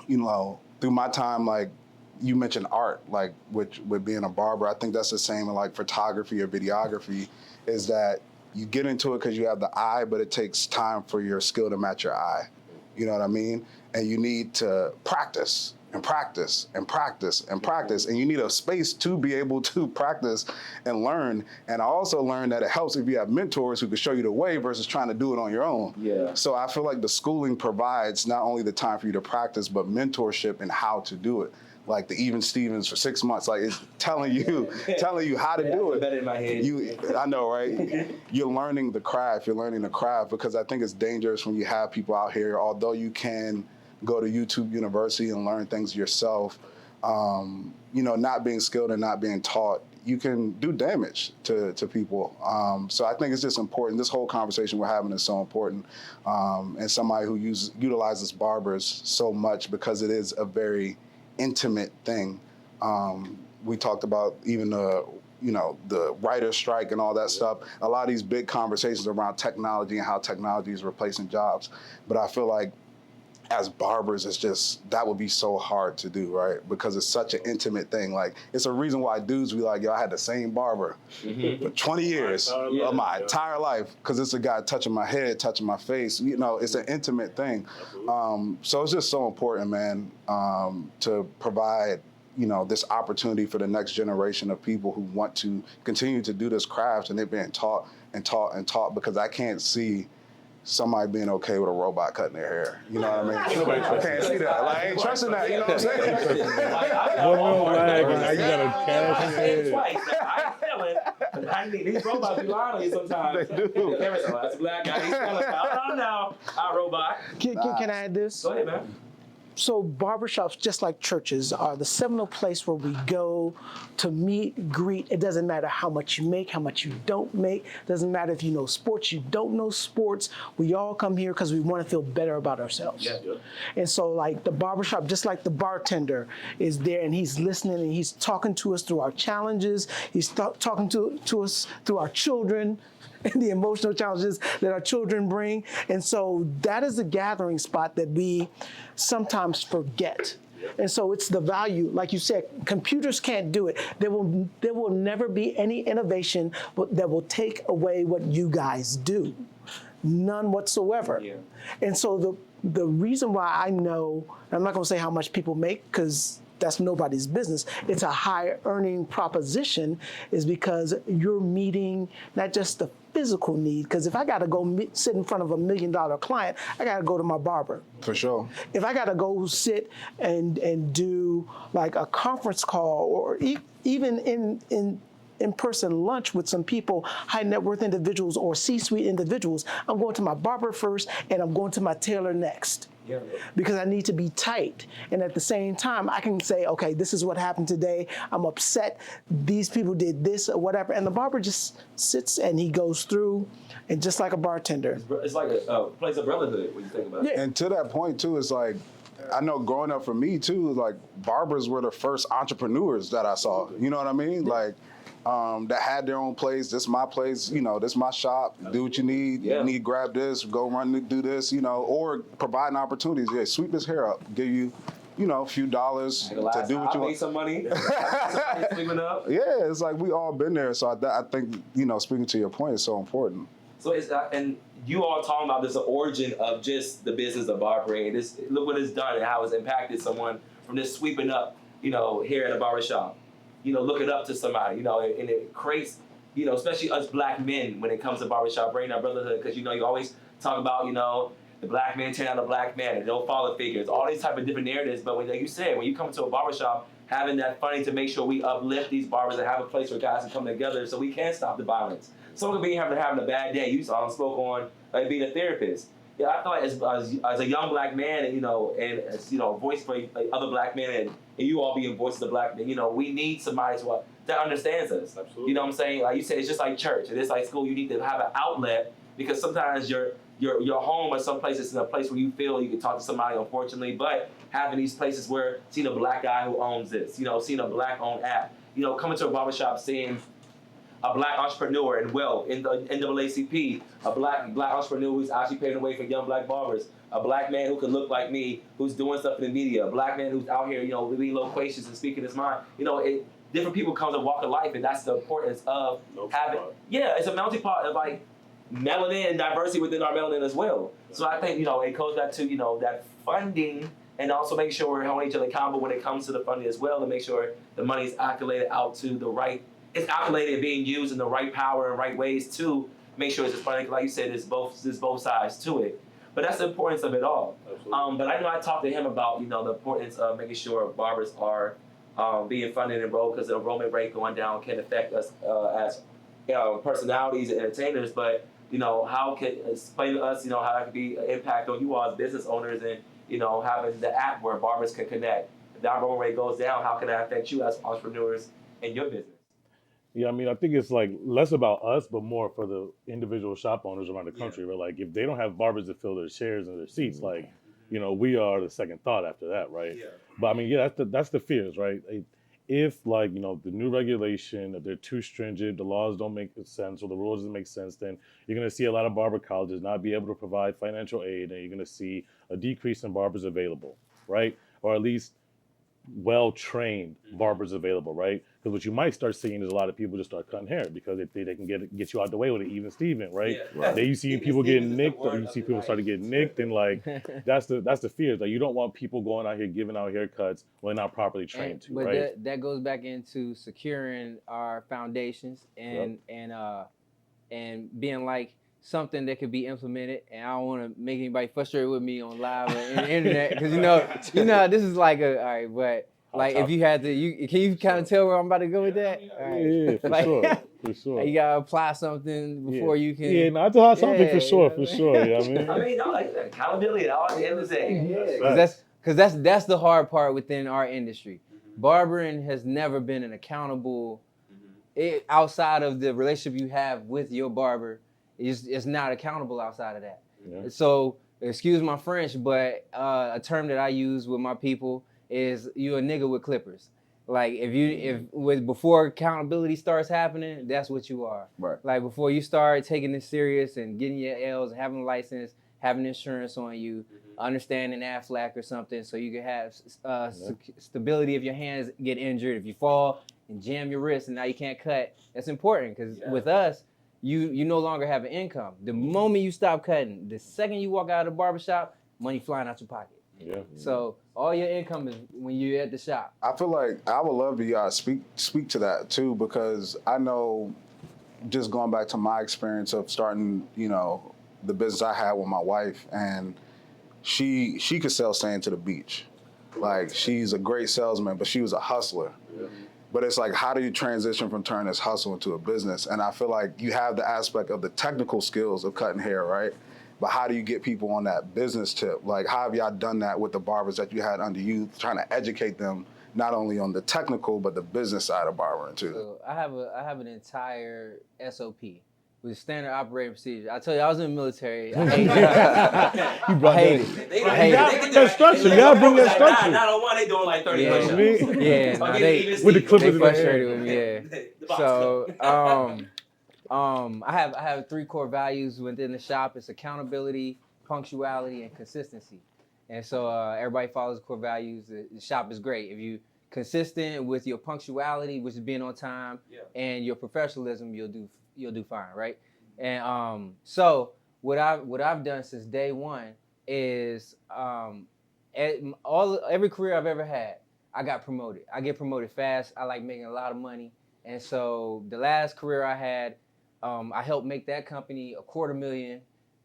through my time, like, you mentioned art, like with being a barber. I think that's the same in like photography or videography, is that you get into it because you have the eye, but it takes time for your skill to match your eye. You know what I mean? And you need to practice and practice and practice and practice. And you need a space to be able to practice and learn. And I also learned that it helps if you have mentors who can show you the way versus trying to do it on your own. Yeah. So I feel like the schooling provides not only the time for you to practice, but mentorship and how to do it. Like the Even Stevens for 6 months, like it's telling you how to do it. Better in my head. I know, right? You're learning the craft. You're learning the craft, because I think it's dangerous when you have people out here. Although you can go to YouTube University and learn things yourself, not being skilled and not being taught, you can do damage to people. So I think it's just important. This whole conversation we're having is so important, and somebody who utilizes barbers so much, because it is a very intimate thing. We talked about even the writer's strike and all that stuff. A lot of these big conversations around technology and how technology is replacing jobs. But I feel like as barbers, it's just, that would be so hard to do, right? Because it's such an intimate thing. Like, it's a reason why dudes be like, yo, I had the same barber for 20 years of my entire life, because it's a guy touching my head, touching my face. It's an intimate thing. So it's just so important, man, to provide, this opportunity for the next generation of people who want to continue to do this craft, and they're being taught and taught and taught, because I can't see somebody being okay with a robot cutting their hair. You know what I mean? I can't see that. Like, I ain't trusting that, you know what I'm saying? One little lag, and now you got to cash it in. Twice. I ain't telling. I need these robots be lying on you sometimes. They do. That's a black guy. He's telling. I know. Our robot. Can I add this? Go ahead, man. So barbershops, just like churches, are the seminal place where we go to meet, greet. It doesn't matter how much you make, how much you don't make. It doesn't matter if you know sports, you don't know sports. We all come here because we want to feel better about ourselves. Yeah. And so like the barbershop, just like the bartender is there and he's listening and he's talking to us through our challenges. He's talking to us through our children and the emotional challenges that our children bring. And so that is a gathering spot that we sometimes forget. And so it's the value, like you said, computers can't do it. There will never be any innovation that will take away what you guys do. None whatsoever. Yeah. And so the reason why I know, I'm not gonna say how much people make, because that's nobody's business. It's a high earning proposition, is because you're meeting not just the physical need, because if I gotta go sit in front of $1 million client, I gotta go to my barber. For sure. If I gotta go sit and do like a conference call, or even in-person lunch with some people, high net worth individuals or C-suite individuals, I'm going to my barber first and I'm going to my tailor next. Yeah. Because I need to be tight. And at the same time, I can say, okay, this is what happened today. I'm upset. These people did this or whatever. And the barber just sits and he goes through, and just like a bartender. It's like a place of brotherhood when you think about it. Yeah. And to that point too, it's like, I know growing up for me too, like barbers were the first entrepreneurs that I saw. You know what I mean? Like, that had their own place. This is my place, this is my shop. Do what you need. Yeah. You need to grab this, go run, do this, or providing opportunities. Yeah, sweep this hair up, give you, a few dollars to do what you I made want. some money. Sweeping up. Yeah, it's like we all been there. So I think, speaking to your point is so important. So it's and you all talking about this origin of just the business of barbering. Look what it's done and how it's impacted someone from just sweeping up, here at a barbershop. Looking up to somebody, and it creates, especially us black men when it comes to barbershop, bringing our brotherhood, because, you always talk about, the black man turn out a black man, and no father figures, all these type of different narratives. But like you said, when you come to a barbershop, having that funding to make sure we uplift these barbers and have a place where guys can come together so we can stop the violence, Someone could be having a bad day. You spoke on being a therapist. Yeah, I thought as a young black man, and and as voice for other black men, and you all being voices of black men, we need somebody that understands us. Absolutely. You know what I'm saying? Like you said, it's just like church. It's like school. You need to have an outlet because sometimes your home or some place is a place where you feel you can talk to somebody. Unfortunately, but having these places where seeing a black guy who owns this, seeing a black owned app, coming to a barbershop, seeing a black entrepreneur in wealth in the NAACP, a black entrepreneur who's actually paving the way for young black barbers, a black man who can look like me, who's doing stuff in the media, a black man who's out here, really loquacious and speaking his mind. Different people come to walk of life, and that's the importance of having. Yeah, it's a melting pot of like melanin and diversity within our melanin as well. So I think it goes back to that funding. And also make sure we're holding each other accountable when it comes to the funding as well, to make sure the money is calculated out to the right. It's calculated and being used in the right power and right ways to make sure it's funding. Like you said, there's both sides to it. But that's the importance of it all. But I know I talked to him about the importance of making sure barbers are being funded and enrolled, because the enrollment rate going down can affect us as personalities and entertainers. But how can explain to us how that could be an impact on you all as business owners, and having the app where barbers can connect. If that enrollment rate goes down, how can that affect you as entrepreneurs in your business? Yeah, I mean, I think it's like less about us, but more for the individual shop owners around the country. Where like if they don't have barbers to fill their chairs and their seats, like we are the second thought after that, right? Yeah. But I mean, yeah, that's the fears, right? If like the new regulation, if they're too stringent, the laws don't make sense, or the rules doesn't make sense, then you're going to see a lot of barber colleges not be able to provide financial aid, and you're going to see a decrease in barbers available, right? Or at least well-trained barbers available, right? Because what you might start seeing is a lot of people just start cutting hair because they can get you out the way with it, even Steven, right? Yeah. Then you see people getting nicked, or you see people starting to get nicked, and like that's the fear. Like you don't want people going out here giving out haircuts when they're not properly trained to, but right? that goes back into securing our foundations and being like something that could be implemented. And I don't want to make anybody frustrated with me on live or in the internet, because this is like all right, but like if you had to, can you kind of tell where I'm about to go with that? Right. Yeah, for sure. You gotta apply something before you can. Yeah, not to have something for sure. You know what I mean? I mean, like accountability all at the end of the day. Because that's the hard part within our industry. Barbering has never been an accountable. Outside of the relationship you have with your barber, it's not accountable outside of that. Yeah. So excuse my French, but a term that I use with my people is you a nigga with clippers. Like before accountability starts happening, that's what you are. Right. Like before you start taking this serious and getting your L's, having a license, having insurance on you, understanding AFLAC or something, so you can have stability if your hands get injured. If you fall and jam your wrist and now you can't cut, that's important, because with us, you no longer have an income. The moment you stop cutting, the second you walk out of the barbershop, money flying out your pocket. Yeah. So all your income is when you're at the shop. I feel like I would love to speak to that too, because I know, just going back to my experience of starting, the business I had with my wife, and she could sell sand to the beach. Like, she's a great salesman, but she was a hustler. Yeah. But it's like, how do you transition from turning this hustle into a business? And I feel like you have the aspect of the technical skills of cutting hair, right? But how do you get people on that business tip? Like, how have y'all done that with the barbers that you had under you, trying to educate them not only on the technical, but the business side of barbering too? So I have an entire SOP with standard operating procedure. I tell you, I was in the military. I hate it. You brought I that. That structure. You gotta bring that structure. Not on one, they doing like 30 push-ups. Yeah, with the clippers they frustrated with me. Yeah. So I have 3 core values within the shop. It's accountability, punctuality, and consistency. And so everybody follows core values. The shop is great. If you consistent with your punctuality, which is being on time, and your professionalism, you'll do fine, right? And so what I've done since day one is every career I've ever had, I got promoted. I get promoted fast. I like making a lot of money. And so the last career I had, I helped make that company $250,000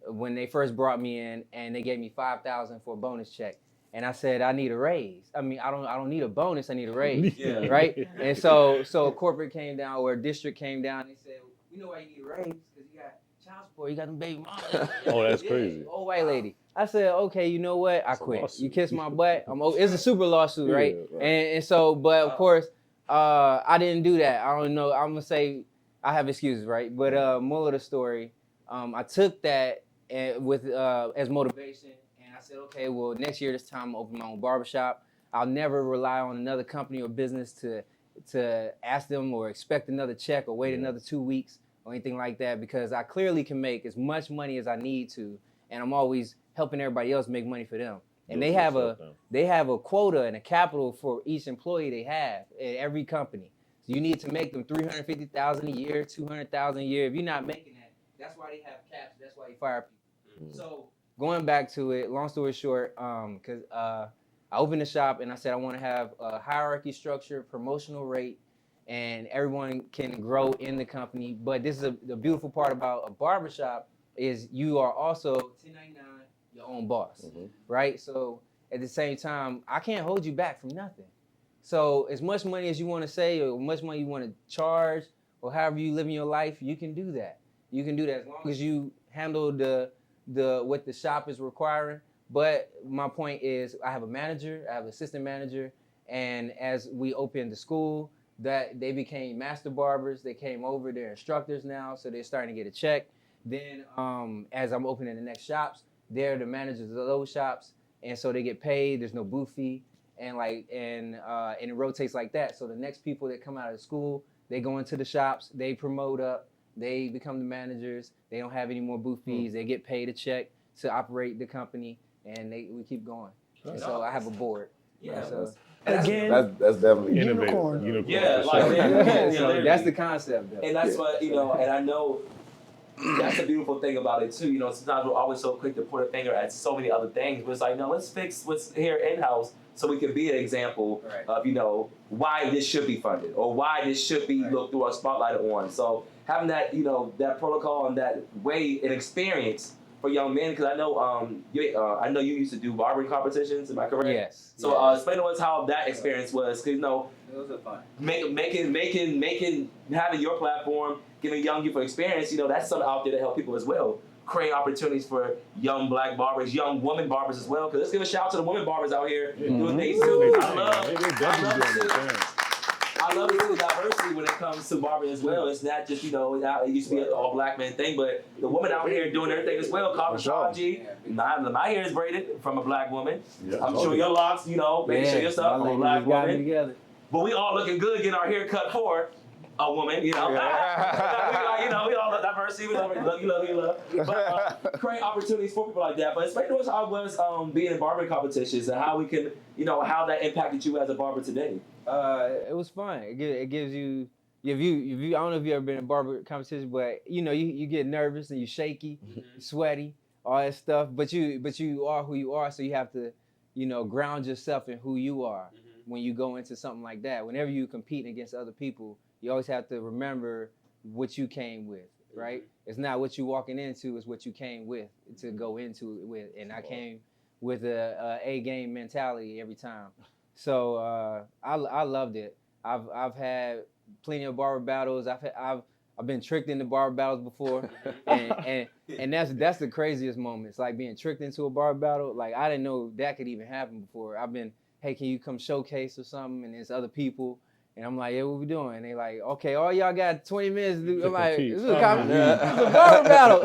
when they first brought me in, and they gave me $5,000 for a bonus check. And I said, I need a raise. I mean, I don't need a bonus. I need a raise, right? And so a corporate came down, or a district came down. And they said, you know why you need a raise? Because you got child support, you got them baby mamas. Oh, that's crazy. Old white lady. I said, okay, you know what? I a quit. lawsuit. You kiss my butt. It's a super lawsuit, right? Yeah, right. And so, but of course, I didn't do that. I don't know. I'm gonna say I have excuses, right? But moral of the story, I took that with as motivation, and I said, okay, well, next year this time I'm open my own barbershop. I'll never rely on another company or business to ask them or expect another check or wait another 2 weeks or anything like that, because I clearly can make as much money as I need to, and I'm always helping everybody else make money for them. And they have a quota and a capital for each employee they have at every company. So you need to make them $350,000 a year, $200,000 a year. If you're not making that, that's why they have caps. That's why you fire people. So going back to it, long story short, because I opened the shop and I said I want to have a hierarchy structure, promotional rate, and everyone can grow in the company. But this is the beautiful part about a barbershop is you are also 1099 your own boss, right? So at the same time, I can't hold you back from nothing. So as much money as you want to say or much money you want to charge or however you live in your life, you can do that. You can do that as long as you handle the what the shop is requiring. But my point is I have a manager, I have an assistant manager, and as we opened the school, that they became master barbers. They came over, they're instructors now, so they're starting to get a check. Then as I'm opening the next shops, they're the managers of those shops, and so they get paid. There's no booth fee, and it rotates like that. So the next people that come out of school, they go into the shops, they promote up, they become the managers. They don't have any more booth fees. They get paid a check to operate the company, and we keep going. And so I have a board. Yeah. So, And again, That's definitely Unicorn. yeah, for like sure. that's the concept, though. and that's what, and I know that's the beautiful thing about it too. Sometimes we're always so quick to point a finger at so many other things, but it's like, no, let's fix what's here in-house so we can be an example of, why this should be funded or why this should be looked through or spotlighted on. So having that, that protocol and that way and experience for young men, because I know you used to do barbering competitions. Am I correct? Yes. So explain to us how that experience was, because Those are fun. having your platform, giving young people experience, that's something out there to help people as well. Create opportunities for young black barbers, young women barbers as well. Because let's give a shout out to the women barbers out here doing things too. I love the diversity when it comes to barbering as well. It's not just, it used to be an all black man thing, but the women out here doing their thing as well. Carpentology. My hair is braided from a black woman. Yeah. I'm sure your locks, making sure your stuff from a black woman. Together. But we all looking good getting our hair cut for a woman, we all love diversity, we love. But create opportunities for people like that. But explain to us how it was being in barbering competitions and how we can, how that impacted you as a barber today. It was fun. It gives you, if you, I don't know if you ever been in a barber competition, but you get nervous and you shaky, sweaty, all that stuff. But you are who you are, so you have to, ground yourself in who you are when you go into something like that. Whenever you compete against other people, you always have to remember what you came with, right? It's not what you walking into, it's what you came with to go into it with. And I came with a game mentality every time. So I loved it. I've had plenty of barber battles. I've been tricked into barber battles before, and that's the craziest moments, like being tricked into a barber battle. Like I didn't know that could even happen before. I've been, hey, can you come showcase or something? And there's other people. And I'm like, yeah, what we doing? And they like, okay, all y'all got 20 minutes to do. I'm like, this is a barber battle.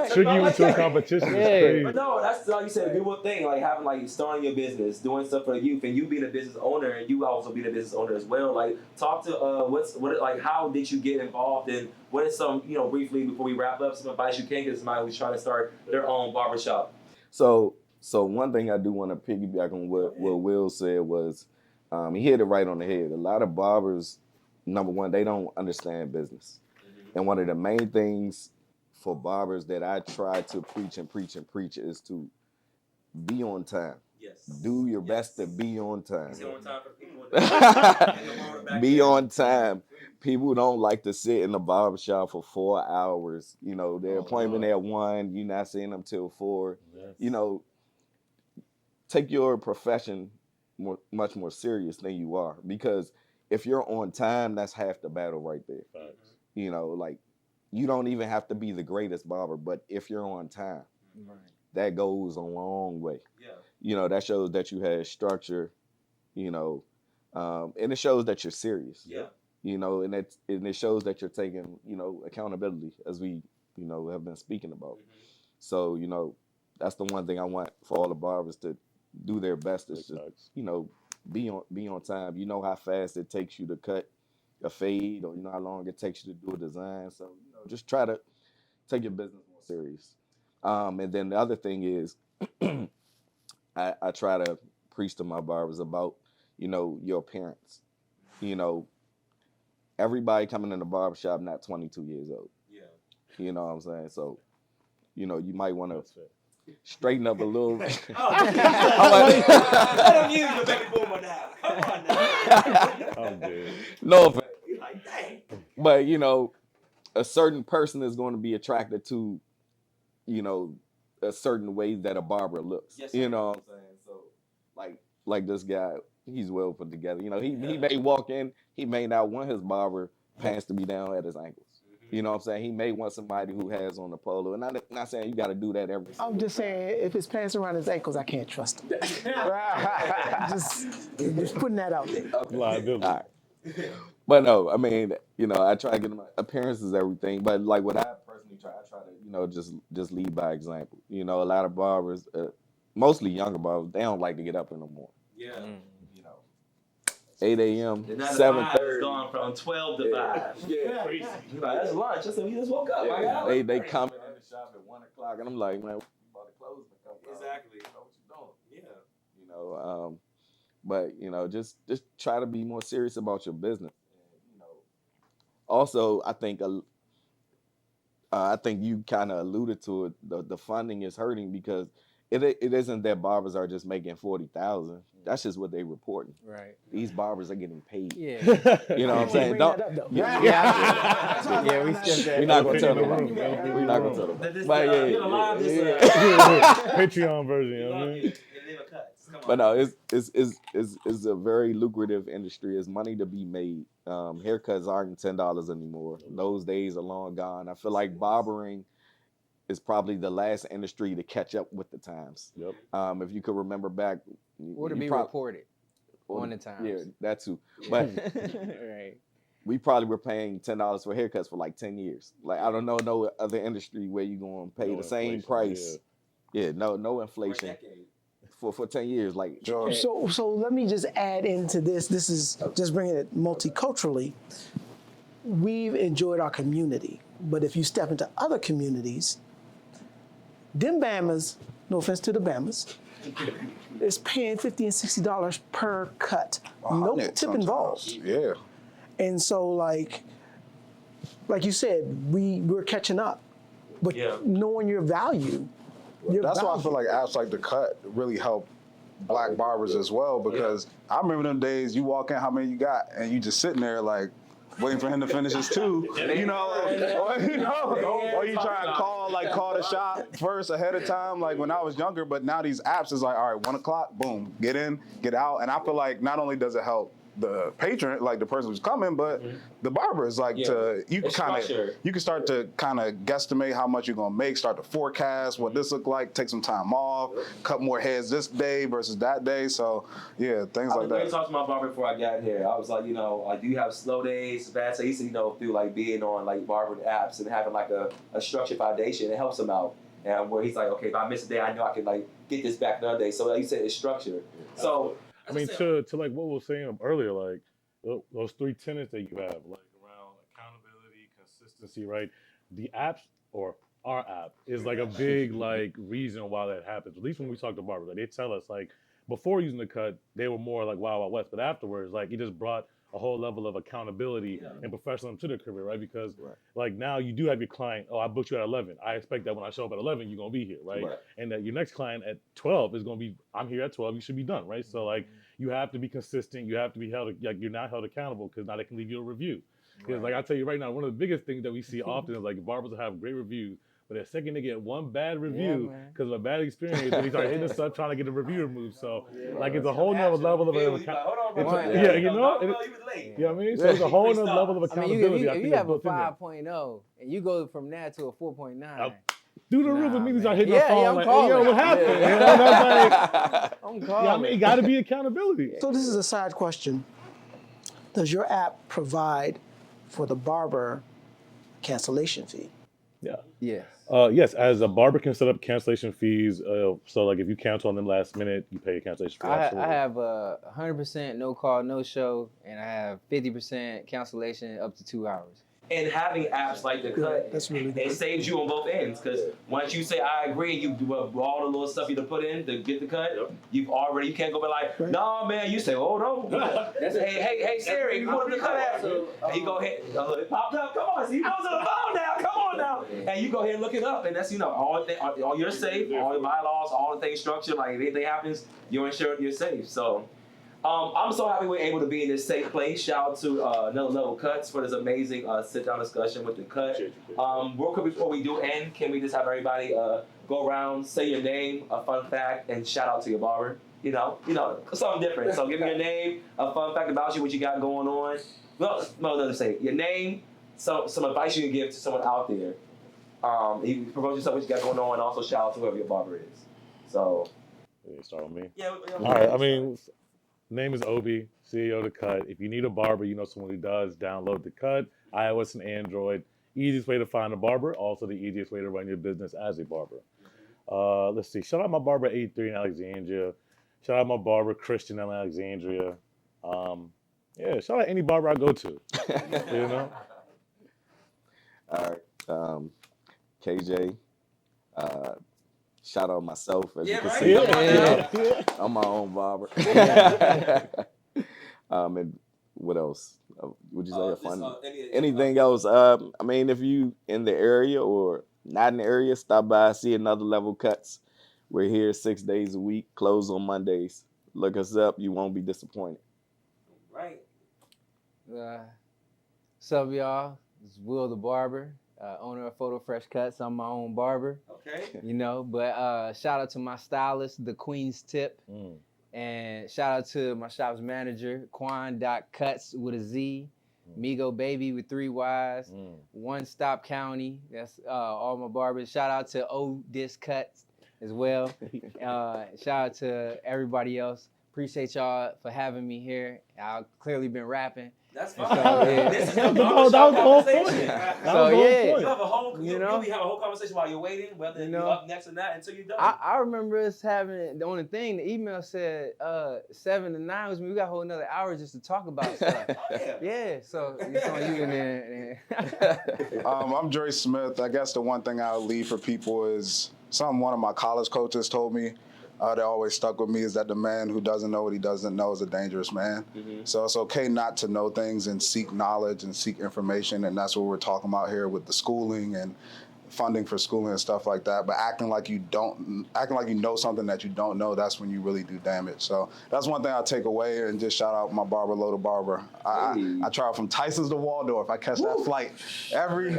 Trick you into a competition is crazy. But no, that's like you said, a beautiful thing, like having starting your business, doing stuff for the youth, and you being a business owner, and you also being a business owner as well. Like, talk to how did you get involved, and what is some, briefly before we wrap up, some advice you can give somebody who's trying to start their own barbershop. So one thing I do want to piggyback on what Will said was, he hit it right on the head. A lot of barbers, number one, they don't understand business. And one of the main things for barbers that I try to preach is to be on time. Yes. Do your best to be on time. Is it on time for people? Be on time. People don't like to sit in the barbershop for 4 hours. Their appointment at 1, you're not seeing them till 4. Yes. Take your profession much more serious than you are, because if you're on time, that's half the battle right there. Facts. You know, like you don't even have to be the greatest barber, but if you're on time, that goes a long way. Yeah. You know, that shows that you have structure, you know, and it shows that you're serious. Yeah. You know, and it shows that you're taking, you know, accountability, as we, you know, have been speaking about. So, you know, that's the one thing I want for all the barbers to do their best is to, you know, be on time. You know how fast it takes you to cut a fade, or you know how long it takes you to do a design. So, you know, just try to take your business more serious. And then the other thing is, I try to preach to my barbers about, you know, your appearance. You know, everybody coming in the barbershop not 22 years old. Yeah. You know what I'm saying? So, you know, you might want to straighten up a little. Let him use the baby boomer now. Come on now. I'm dead. No offense. You're like, dang. But, you know, a certain person is going to be attracted to, you know, a certain way that a barber looks. Yes, you know what I'm saying? So, like this guy, he's well put together. You know, he may walk in, he may not want his barber pants to be down at his ankles. You know what I'm saying? He may want somebody who has on the polo. And I'm not saying you got to do that every single I'm just saying, if his pants around his ankles, I can't trust him. just putting that out there. Liability. All right. But no, I mean, you know, I try to get my appearances, everything. But like what I personally try to, you know, just lead by example. You know, a lot of barbers, mostly younger barbers, they don't like to get up in the morning. Yeah. You know, 8 a.m., And now the 7:30. vibe has gone from 12 to 5. Yeah. Crazy. You're like, that's lunch. I said, we just woke up. My God. They come in the shop at 1 o'clock, and I'm like, man, we about to close the company. Exactly. You know what you're doing? Yeah. You know, but you know, just try to be more serious about your business. And, you know, also, I think you kind of alluded to it. The funding is hurting because it isn't that barbers are just making 40,000. That's just what they reporting. Right. These barbers are getting paid. Yeah. You know what I'm saying? Don't. Yeah, we stepped that. We're not gonna tell in the them. room. We're not gonna tell them. This, But yeah, get a live this, Patreon version, you know what I mean? But no, it's a very lucrative industry. There's money to be made. Haircuts aren't $10 anymore. Those days are long gone. I feel like barbering is probably the last industry to catch up with the times. Yep. If you could remember back, Or to be reported on the times. Yeah, that too. But Right. we probably were paying $10 for haircuts for like 10 years. Like I don't know no other industry where you're gonna pay No the same inflation, price. Yeah, no inflation for 10 years. Like George. So let me just add into this. This is just bringing it multiculturally. We've enjoyed our community, but if you step into other communities, them Bamas, no offense to the Bamas, is paying $50 and $60 per cut. No tip involved. Yeah. And so like you said, we're catching up. But knowing your value. That's why I feel like apps like theCut really help black barbers as well, because I remember them days you walk in, how many you got, and you just sitting there like waiting for him to finish his two, you know, or you try and call the shop first ahead of time, like when I was younger. But now these apps is like, all right, 1 o'clock, boom, get in, get out. And I feel like not only does it help the patron, like the person who's coming, but the barber is like you can start to kind of guesstimate how much you're gonna make, start to forecast what this look like, take some time off, cut more heads this day versus that day. So yeah, things like that. I talked to my barber before I got here. I was like, you know, I do have slow days, bad days. He said, you know, through like being on like barbering apps and having like a structured foundation, it helps him out. And where he's like, okay, if I miss a day, I know I can like get this back another day. So like you said, it's structured. So I mean, to like what we were saying earlier, like those 3 tenets that you have, like around accountability, consistency, right? The apps or our app is like a big like reason why that happens. At least when we talk to barbers, like they tell us like before using the cut, they were more like Wild Wild West, but afterwards, like it just brought a whole level of accountability and professionalism to the career, right? Because like now you do have your client, oh, I booked you at 11. I expect that when I show up at 11, you're gonna be here, right? And that your next client at 12 is gonna be, I'm here at 12, you should be done, right? So like you have to be consistent, you have to be held, like you're not held accountable because now they can leave you a review. Because like I tell you right now, one of the biggest things that we see often is like barbers will have great reviews, But the second they get one bad review man. because of a bad experience, then he start hitting us up trying to get a review removed. So like it's a whole nother level of Hold on, bro. yeah, you know, You was late. you know what I mean? So it's a whole nother level of I mean, accountability. if you have a that's built in there. 5.0 and you go from that to a 4.9, Through the roof, it means man. I hit my Yeah, phone yeah, I'm like, calling. hey, yo, what happened? Yeah. You know, and I was like, I'm yeah, calling. I mean, it got to be accountability. So this is a side question. Does your app provide for the barber cancellation fee? Yeah. Yes. Yes, as a barber can set up cancellation fees. So like if you cancel on them last minute, you pay a cancellation fee. I have 100% no call, no show, and I have 50% cancellation up to 2 hours. And having apps like theCut, That's really good. it saves you on both ends. Because once you say I agree, you do all the little stuff you to put in to get the cut. You can't go back like, nah, man. You say, oh no. hey Siri, you put the cut app. And you go ahead, it popped up. Come on, so you know it's on the phone now. Come on now. And you go ahead and look it up, and that's all you're safe, all your bylaws, all the things structured. Like if anything happens, you're insured, you're safe. So. I'm so happy we're able to be in this safe place. Shout out to Another Level Cuts for this amazing sit-down discussion with the cut. Real quick before we do end, can we just have everybody go around, say your name, a fun fact, and shout out to your barber. You know, something different. So give me your name, a fun fact about you, what you got going on. Well, let's say your name, some advice you can give to someone out there. You can promote yourself, what you got going on, and also shout out to whoever your barber is. So. You start with me. Yeah. All right. I mean. Name is Obi, CEO of theCut. If you need a barber, you know someone who does, download theCut, iOS and Android. Easiest way to find a barber, also the easiest way to run your business as a barber. Let's see, shout out my barber 83 in Alexandria. Shout out my barber Christian in Alexandria. Yeah, shout out any barber I go to, you know? All right, KJ. Shout out myself, as you can see. Yeah. I'm my own barber. And what else? Would you say a fun? Anything else? I mean, if you in the area or not in the area, stop by, see Another Level Cuts. We're here 6 days a week, closed on Mondays. Look us up. You won't be disappointed. Right. What's up, y'all? It's Will the Barber, owner of Photo Fresh Cuts. I'm my own barber. Okay. You know, but shout out to my stylist, the Queen's Tip. And shout out to my shop's manager, Quan.Cuts with a Z, Migo Baby with 3 Ys, One Stop County. That's all my barbers. Shout out to Disc Cuts as well. Shout out to everybody else. Appreciate y'all for having me here. I've clearly been rapping. That's fine. So, yeah. This is That the was the barbershop whole conversation. point. So, yeah. You have a whole, You you know? really have a whole conversation while you're waiting, whether You you're know? up next or not, until you're done. I remember us having, the only thing, the email said 7 to 9, was we got a whole another hour just to talk about stuff. Yeah, so it's on you and then. I'm Dre Smith. I guess the one thing I'll leave for people is something one of my college coaches told me that always stuck with me is that the man who doesn't know what he doesn't know is a dangerous man. So it's okay not to know things and seek knowledge and seek information, and that's what we're talking about here with the schooling and funding for schooling and stuff like that. But acting like you know something that you don't know, that's when you really do damage. So that's one thing I take away, and just shout out my barber, Loda Barber. I travel from Tyson's to Waldorf. I catch that flight every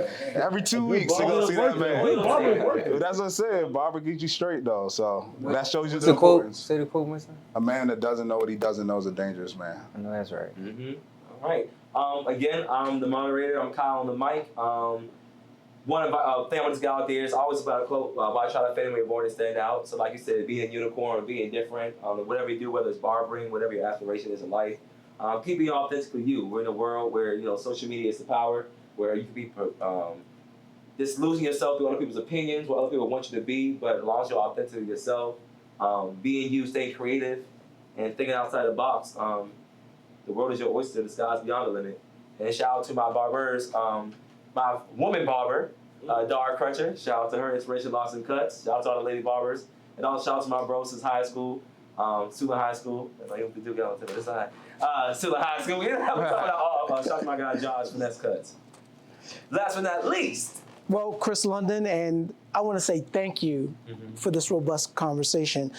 2 weeks to go see that man. That's what I said. Barber keeps you straight though. So that shows you the importance. Say the quote, my son. A man that doesn't know what he doesn't know is a dangerous man. I know that's right. All right. Again, I'm the moderator. I'm Kyle on the mic. One of our thing I want to get out there is always about a quote, why try to fit in when you're born and stand out. So like you said, being a unicorn, being different, whatever you do, whether it's barbering, whatever your aspiration is in life, keep being authentically you. We're in a world where, social media is the power, where you can be just losing yourself through other people's opinions, what other people want you to be, but as long as you're authentic to yourself, being you, staying creative, and thinking outside the box, the world is your oyster, the sky's beyond the limit. And shout out to my barbers, my woman barber, Dara Crutcher. Shout out to her, Inspiration Locks and Cuts. Shout out to all the lady barbers. And also shout out to my bros since high school, Sula High School. Sula High School. We didn't have a couple of shout out to my guy Josh Finesse Cuts. Last but not least. Well, Chris London, and I want to say thank you for this robust conversation.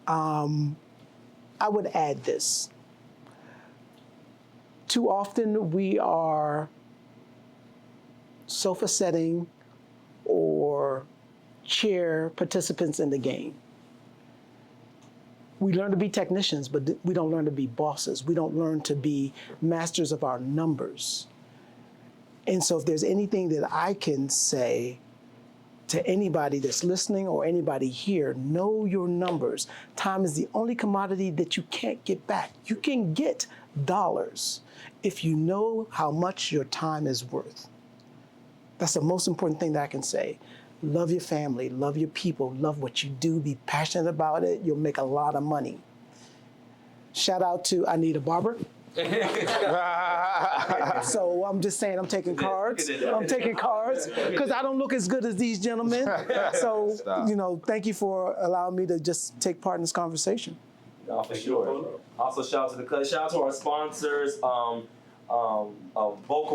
I would add this. Too often we are sofa setting or chair participants in the game. We learn to be technicians, but we don't learn to be bosses. We don't learn to be masters of our numbers. And so if there's anything that I can say to anybody that's listening or anybody here, know your numbers. Time is the only commodity that you can't get back. You can get dollars if you know how much your time is worth. That's the most important thing that I can say. Love your family, love your people, love what you do, be passionate about it. You'll make a lot of money. Shout out to I Need a Barber. So I'm just saying, I'm taking cards. I'm taking cards because I don't look as good as these gentlemen. So, thank you for allowing me to just take part in this conversation. No, for sure. Also, shout out to theCut. Shout out to our sponsors, Vocal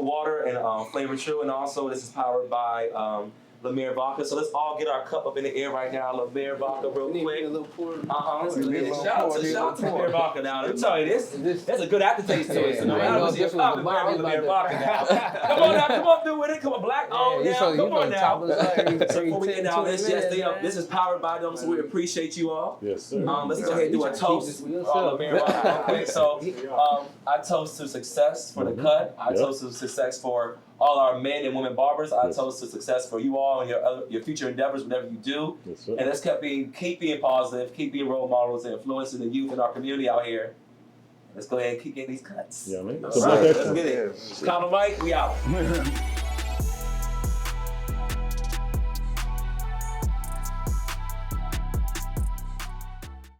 Water and Flavor True, and also this is powered by Lumiere Vodka. So let's all get our cup up in the air right now. Lumiere Vodka real quick. Shout out to Lumiere Vodka now. Let me tell you this. There's a good aftertaste to it. So no matter what you're talking about, Lumiere Vodka now. Come on now, come on through with it. Come on, black on now. Come on now. So before we get down this, this is powered by them, so we appreciate you all. Yes, sir. Let's go ahead and do a toast for Lumiere Vodka real quick. So I toast to success for theCut. I toast to success for all our men and women barbers. I toast to success for you all and your future endeavors, whatever you do. Yes, sir. And let's keep being positive, keep being role models and influencing the youth in our community out here. Let's go ahead and keep getting these cuts. Yeah, man. All right, let's get it. Count the mic, we out.